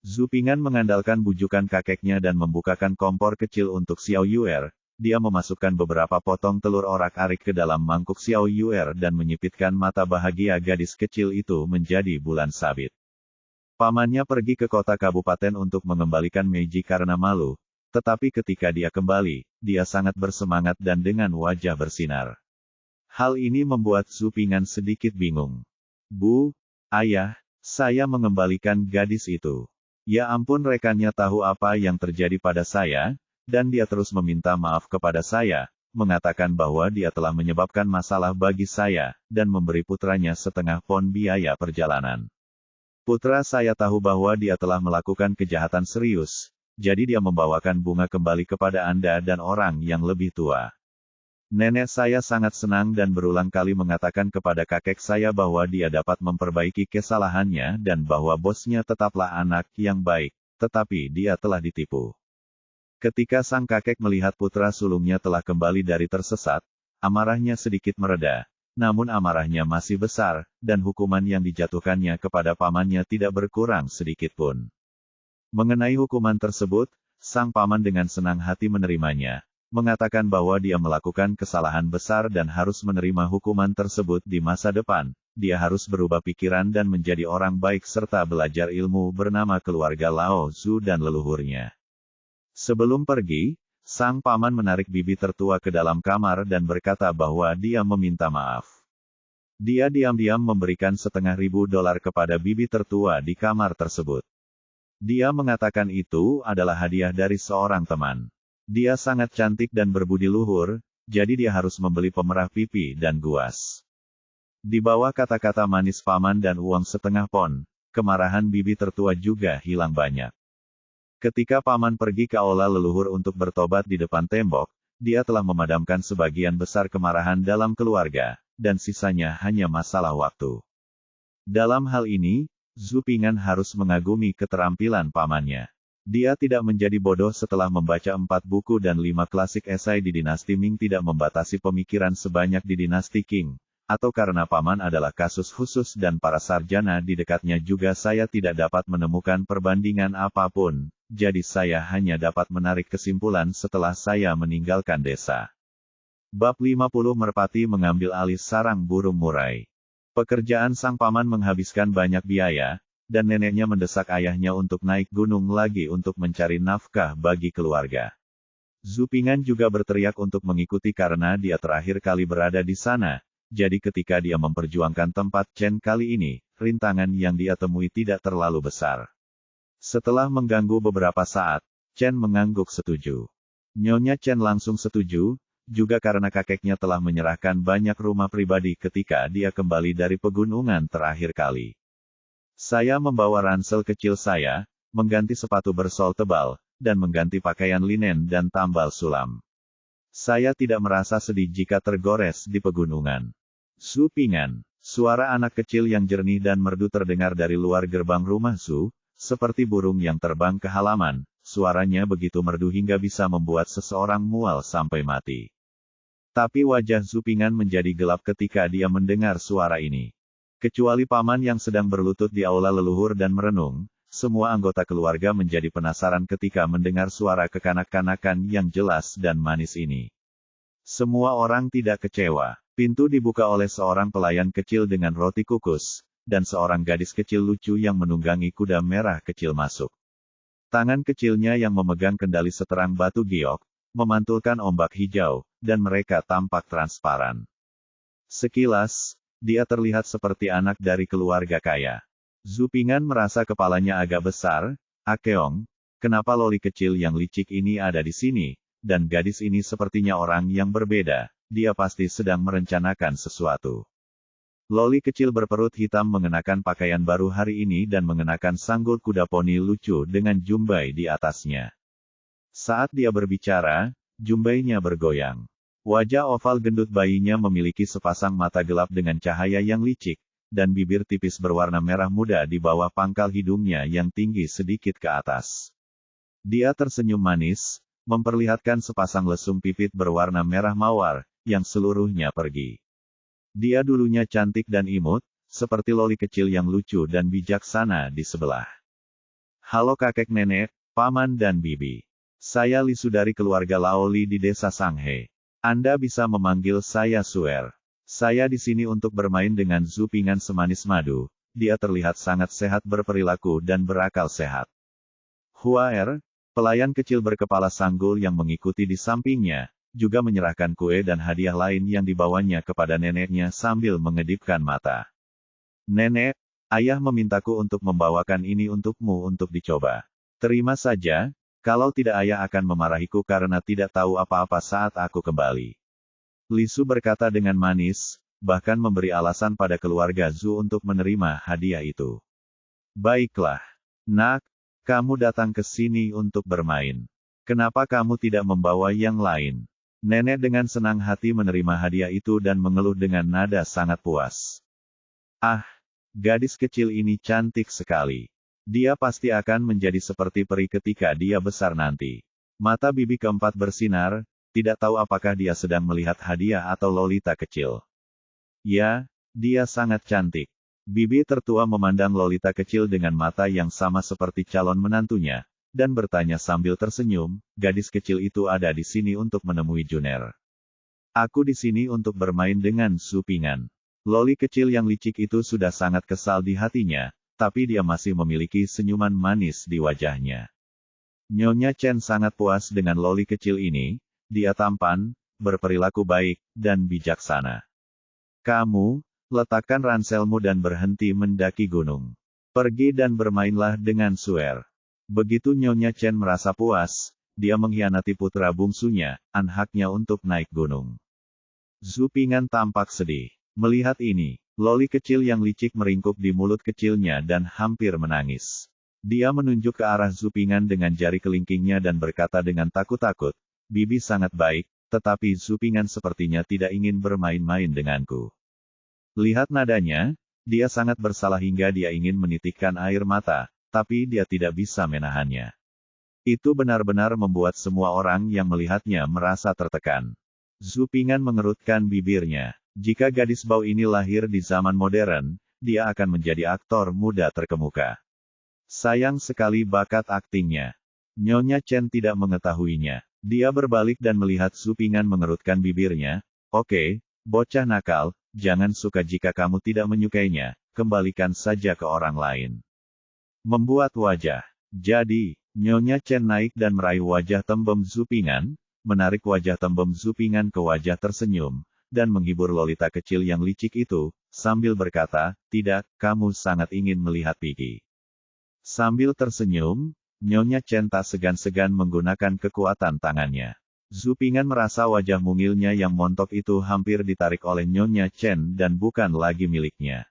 Zhu Ping'an mengandalkan bujukan kakeknya dan membukakan kompor kecil untuk Xiao Yuer. Dia memasukkan beberapa potong telur orak-arik ke dalam mangkuk Xiao Yuer dan menyipitkan mata bahagia gadis kecil itu menjadi bulan sabit. Pamannya pergi ke kota kabupaten untuk mengembalikan Meiji karena malu. Tetapi ketika dia kembali, dia sangat bersemangat dan dengan wajah bersinar. Hal ini membuat Zhu Ping'an sedikit bingung. Bu, ayah, saya mengembalikan gadis itu. Ya ampun, rekannya tahu apa yang terjadi pada saya, dan dia terus meminta maaf kepada saya, mengatakan bahwa dia telah menyebabkan masalah bagi saya, dan memberi putranya setengah pon biaya perjalanan. Putra saya tahu bahwa dia telah melakukan kejahatan serius. Jadi dia membawakan bunga kembali kepada Anda dan orang yang lebih tua. Nenek saya sangat senang dan berulang kali mengatakan kepada kakek saya bahwa dia dapat memperbaiki kesalahannya dan bahwa bosnya tetaplah anak yang baik, tetapi dia telah ditipu. Ketika sang kakek melihat putra sulungnya telah kembali dari tersesat, amarahnya sedikit mereda, namun amarahnya masih besar, dan hukuman yang dijatuhkannya kepada pamannya tidak berkurang sedikit pun. Mengenai hukuman tersebut, sang paman dengan senang hati menerimanya, mengatakan bahwa dia melakukan kesalahan besar dan harus menerima hukuman tersebut di masa depan. Dia harus berubah pikiran dan menjadi orang baik serta belajar ilmu bernama keluarga Lao Zhu dan leluhurnya. Sebelum pergi, sang paman menarik bibi tertua ke dalam kamar dan berkata bahwa dia meminta maaf. Dia diam-diam memberikan $100.000 kepada bibi tertua di kamar tersebut. Dia mengatakan itu adalah hadiah dari seorang teman. Dia sangat cantik dan berbudi luhur, jadi dia harus membeli pemerah pipi dan guas. Di bawah kata-kata manis paman dan uang setengah pon, kemarahan bibi tertua juga hilang banyak. Ketika paman pergi ke aula leluhur untuk bertobat di depan tembok, dia telah memadamkan sebagian besar kemarahan dalam keluarga, dan sisanya hanya masalah waktu. Dalam hal ini, Zhu Ping'an harus mengagumi keterampilan pamannya. Dia tidak menjadi bodoh setelah membaca 4 buku dan 5 klasik esai di dinasti Ming, tidak membatasi pemikiran sebanyak di dinasti Qing, atau karena paman adalah kasus khusus dan para sarjana di dekatnya juga saya tidak dapat menemukan perbandingan apapun, jadi saya hanya dapat menarik kesimpulan setelah saya meninggalkan desa. Bab 50 Merpati mengambil alih sarang burung murai. Pekerjaan sang paman menghabiskan banyak biaya, dan neneknya mendesak ayahnya untuk naik gunung lagi untuk mencari nafkah bagi keluarga. Zhu Ping'an juga berteriak untuk mengikuti karena dia terakhir kali berada di sana, jadi ketika dia memperjuangkan tempat Chen kali ini, rintangan yang dia temui tidak terlalu besar. Setelah mengganggu beberapa saat, Chen mengangguk setuju. Nyonya Chen langsung setuju, juga karena kakeknya telah menyerahkan banyak rumah pribadi ketika dia kembali dari pegunungan terakhir kali. Saya membawa ransel kecil saya, mengganti sepatu bersol tebal, dan mengganti pakaian linen dan tambal sulam. Saya tidak merasa sedih jika tergores di pegunungan. Zhu Ping'an, suara anak kecil yang jernih dan merdu terdengar dari luar gerbang rumah Zhu, seperti burung yang terbang ke halaman, suaranya begitu merdu hingga bisa membuat seseorang mual sampai mati. Tapi wajah Zhu Ping'an menjadi gelap ketika dia mendengar suara ini. Kecuali paman yang sedang berlutut di aula leluhur dan merenung, semua anggota keluarga menjadi penasaran ketika mendengar suara kekanak-kanakan yang jelas dan manis ini. Semua orang tidak kecewa. Pintu dibuka oleh seorang pelayan kecil dengan roti kukus, dan seorang gadis kecil lucu yang menunggangi kuda merah kecil masuk. Tangan kecilnya yang memegang kendali seterang batu giok, memantulkan ombak hijau, dan mereka tampak transparan. Sekilas, dia terlihat seperti anak dari keluarga kaya. Zhu Ping'an merasa kepalanya agak besar. Akeong, kenapa loli kecil yang licik ini ada di sini, dan gadis ini sepertinya orang yang berbeda, dia pasti sedang merencanakan sesuatu. Loli kecil berperut hitam mengenakan pakaian baru hari ini dan mengenakan sanggul kuda poni lucu dengan jumbai di atasnya. Saat dia berbicara, jumbainya bergoyang. Wajah oval gendut bayinya memiliki sepasang mata gelap dengan cahaya yang licik, dan bibir tipis berwarna merah muda di bawah pangkal hidungnya yang tinggi sedikit ke atas. Dia tersenyum manis, memperlihatkan sepasang lesung pipit berwarna merah mawar, yang seluruhnya pergi. Dia dulunya cantik dan imut, seperti loli kecil yang lucu dan bijaksana di sebelah. Halo kakek nenek, paman dan bibi. Saya Lisu dari keluarga Laoli di desa Sanghe. Anda bisa memanggil saya Suer. Saya di sini untuk bermain dengan Zhu Ping'an semanis madu. Dia terlihat sangat sehat berperilaku dan berakal sehat. Huaer, pelayan kecil berkepala sanggul yang mengikuti di sampingnya, juga menyerahkan kue dan hadiah lain yang dibawanya kepada neneknya sambil mengedipkan mata. Nenek, ayah memintaku untuk membawakan ini untukmu untuk dicoba. Terima saja. Kalau tidak ayah akan memarahiku karena tidak tahu apa-apa saat aku kembali. Lisu berkata dengan manis, bahkan memberi alasan pada keluarga Zhu untuk menerima hadiah itu. Baiklah. Nak, kamu datang ke sini untuk bermain. Kenapa kamu tidak membawa yang lain? Nenek dengan senang hati menerima hadiah itu dan mengeluh dengan nada sangat puas. Ah, gadis kecil ini cantik sekali. Dia pasti akan menjadi seperti peri ketika dia besar nanti. Mata bibi keempat bersinar, tidak tahu apakah dia sedang melihat hadiah atau lolita kecil. Ya, dia sangat cantik. Bibi tertua memandang lolita kecil dengan mata yang sama seperti calon menantunya, dan bertanya sambil tersenyum, gadis kecil itu ada di sini untuk menemui Juner. Aku di sini untuk bermain dengan Zhu Ping'an. Loli kecil yang licik itu sudah sangat kesal di hatinya, tapi dia masih memiliki senyuman manis di wajahnya. Nyonya Chen sangat puas dengan loli kecil ini, dia tampan, berperilaku baik, dan bijaksana. Kamu, letakkan ranselmu dan berhenti mendaki gunung. Pergi dan bermainlah dengan Suer. Begitu Nyonya Chen merasa puas, dia mengkhianati putra bungsunya, anaknya untuk naik gunung. Zhu Ping'an tampak sedih. Melihat ini, loli kecil yang licik meringkuk di mulut kecilnya dan hampir menangis. Dia menunjuk ke arah Zupingan dengan jari kelingkingnya dan berkata dengan takut-takut, "Bibi sangat baik, tetapi Zupingan sepertinya tidak ingin bermain-main denganku." Lihat nadanya, dia sangat bersalah hingga dia ingin menitikkan air mata, tapi dia tidak bisa menahannya. Itu benar-benar membuat semua orang yang melihatnya merasa tertekan. Zupingan mengerutkan bibirnya. Jika gadis bau ini lahir di zaman modern, dia akan menjadi aktor muda terkemuka. Sayang sekali bakat aktingnya. Nyonya Chen tidak mengetahuinya. Dia berbalik dan melihat Zupingan mengerutkan bibirnya. "Oke, bocah nakal, jangan suka jika kamu tidak menyukainya, kembalikan saja ke orang lain." Membuat wajah. Jadi, Nyonya Chen naik dan meraih wajah tembem Zupingan, menarik wajah tembem Zupingan ke wajah tersenyum, dan menghibur Lolita kecil yang licik itu, sambil berkata, "Tidak, kamu sangat ingin melihat Piggy." Sambil tersenyum, Nyonya Chen tak segan-segan menggunakan kekuatan tangannya. Zupingan merasa wajah mungilnya yang montok itu hampir ditarik oleh Nyonya Chen dan bukan lagi miliknya.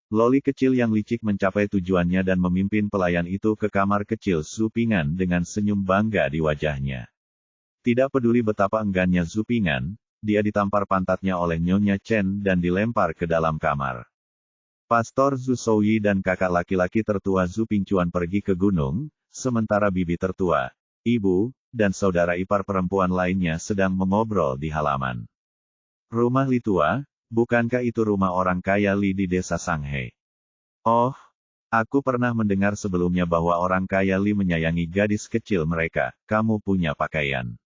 Loli kecil yang licik mencapai tujuannya dan memimpin pelayan itu ke kamar kecil Zupingan dengan senyum bangga di wajahnya. Tidak peduli betapa enggannya Zupingan, dia ditampar pantatnya oleh Nyonya Chen dan dilempar ke dalam kamar. Pastor Zhu Shouyi dan kakak laki-laki tertua Zhu Pingchuan pergi ke gunung, sementara bibi tertua, ibu, dan saudara ipar perempuan lainnya sedang mengobrol di halaman. "Rumah Li tua, bukankah itu rumah orang kaya Li di desa Shanghai?" "Oh, aku pernah mendengar sebelumnya bahwa orang kaya Li menyayangi gadis kecil mereka. Kamu punya pakaian.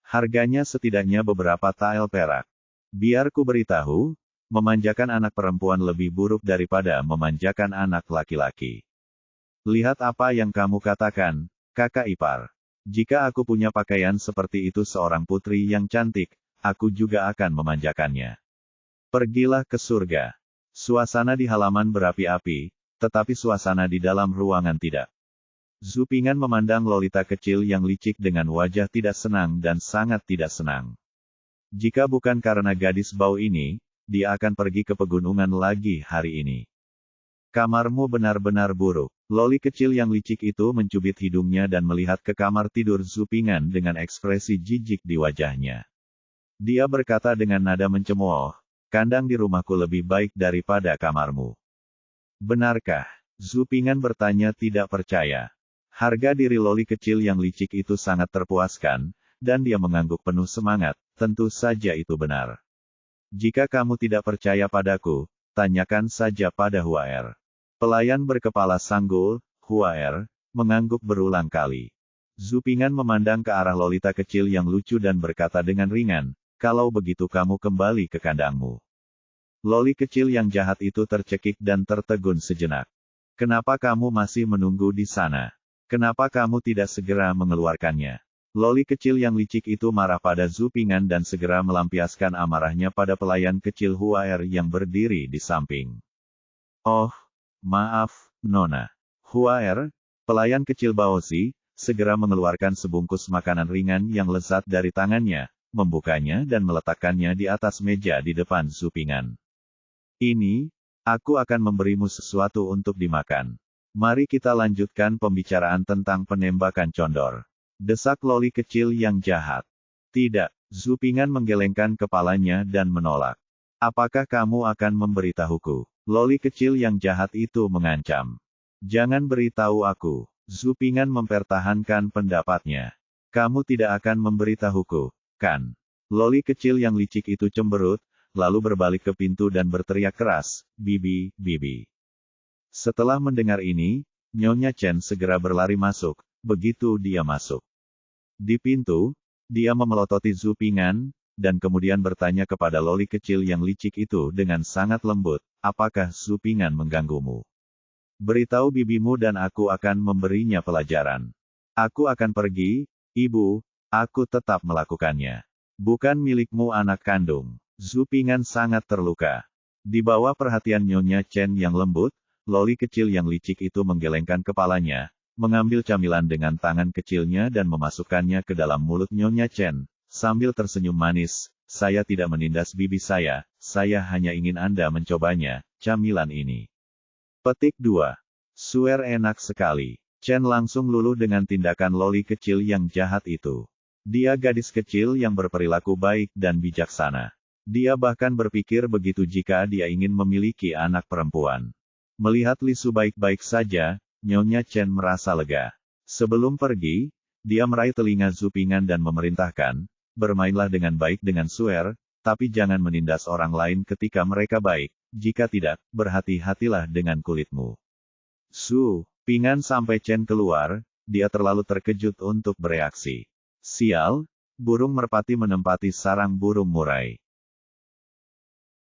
Harganya setidaknya beberapa tael perak. Biar ku beritahu, memanjakan anak perempuan lebih buruk daripada memanjakan anak laki-laki. Lihat apa yang kamu katakan, kakak ipar. Jika aku punya pakaian seperti itu seorang putri yang cantik, aku juga akan memanjakannya. Pergilah ke surga." Suasana di halaman berapi-api, tetapi suasana di dalam ruangan tidak. Zupingan memandang Lolita kecil yang licik dengan wajah tidak senang dan sangat tidak senang. Jika bukan karena gadis bau ini, dia akan pergi ke pegunungan lagi hari ini. "Kamarmu benar-benar buruk." Loli kecil yang licik itu mencubit hidungnya dan melihat ke kamar tidur Zupingan dengan ekspresi jijik di wajahnya. Dia berkata dengan nada mencemooh, "Kandang di rumahku lebih baik daripada kamarmu." "Benarkah?" Zupingan bertanya tidak percaya. Harga diri Loli kecil yang licik itu sangat terpuaskan, dan dia mengangguk penuh semangat, "Tentu saja itu benar. Jika kamu tidak percaya padaku, tanyakan saja pada Huaer." Pelayan berkepala sanggul, Huaer, mengangguk berulang kali. Zupingan memandang ke arah Lolita kecil yang lucu dan berkata dengan ringan, "Kalau begitu kamu kembali ke kandangmu." Loli kecil yang jahat itu tercekik dan tertegun sejenak. "Kenapa kamu masih menunggu di sana? Kenapa kamu tidak segera mengeluarkannya?" Loli kecil yang licik itu marah pada Zupingan dan segera melampiaskan amarahnya pada pelayan kecil Huaer yang berdiri di samping. "Oh, maaf, Nona." Huaer, pelayan kecil Baozi, segera mengeluarkan sebungkus makanan ringan yang lezat dari tangannya, membukanya dan meletakkannya di atas meja di depan Zupingan. "Ini, aku akan memberimu sesuatu untuk dimakan. Mari kita lanjutkan pembicaraan tentang penembakan condor," desak Loli kecil yang jahat. "Tidak." Zupingan menggelengkan kepalanya dan menolak. "Apakah kamu akan memberitahuku?" Loli kecil yang jahat itu mengancam. "Jangan beritahu aku." Zupingan mempertahankan pendapatnya. "Kamu tidak akan memberitahuku, kan?" Loli kecil yang licik itu cemberut, lalu berbalik ke pintu dan berteriak keras, "Bibi, bibi." Setelah mendengar ini, Nyonya Chen segera berlari masuk. Begitu dia masuk di pintu, dia memelototi Zupingan, dan kemudian bertanya kepada Loli kecil yang licik itu dengan sangat lembut, "Apakah Zupingan mengganggumu? Beritahu bibimu dan aku akan memberinya pelajaran." "Aku akan pergi, ibu, aku tetap melakukannya. Bukan milikmu anak kandung." Zupingan sangat terluka. Di bawah perhatian Nyonya Chen yang lembut, Loli kecil yang licik itu menggelengkan kepalanya, mengambil camilan dengan tangan kecilnya dan memasukkannya ke dalam mulut Nyonya Chen, sambil tersenyum manis, "Saya tidak menindas bibi saya hanya ingin Anda mencobanya, camilan ini." Petik 2. Suer enak sekali. Chen langsung luluh dengan tindakan loli kecil yang jahat itu. Dia gadis kecil yang berperilaku baik dan bijaksana. Dia bahkan berpikir begitu jika dia ingin memiliki anak perempuan. Melihat Li Su baik-baik saja, Nyonya Chen merasa lega. Sebelum pergi, dia meraih telinga Zhu Ping'an dan memerintahkan, bermainlah dengan baik dengan Suer, tapi jangan menindas orang lain ketika mereka baik, jika tidak, berhati-hatilah dengan kulitmu. Zhu Ping'an sampai Chen keluar, dia terlalu terkejut untuk bereaksi. Sial, burung merpati menempati sarang burung murai.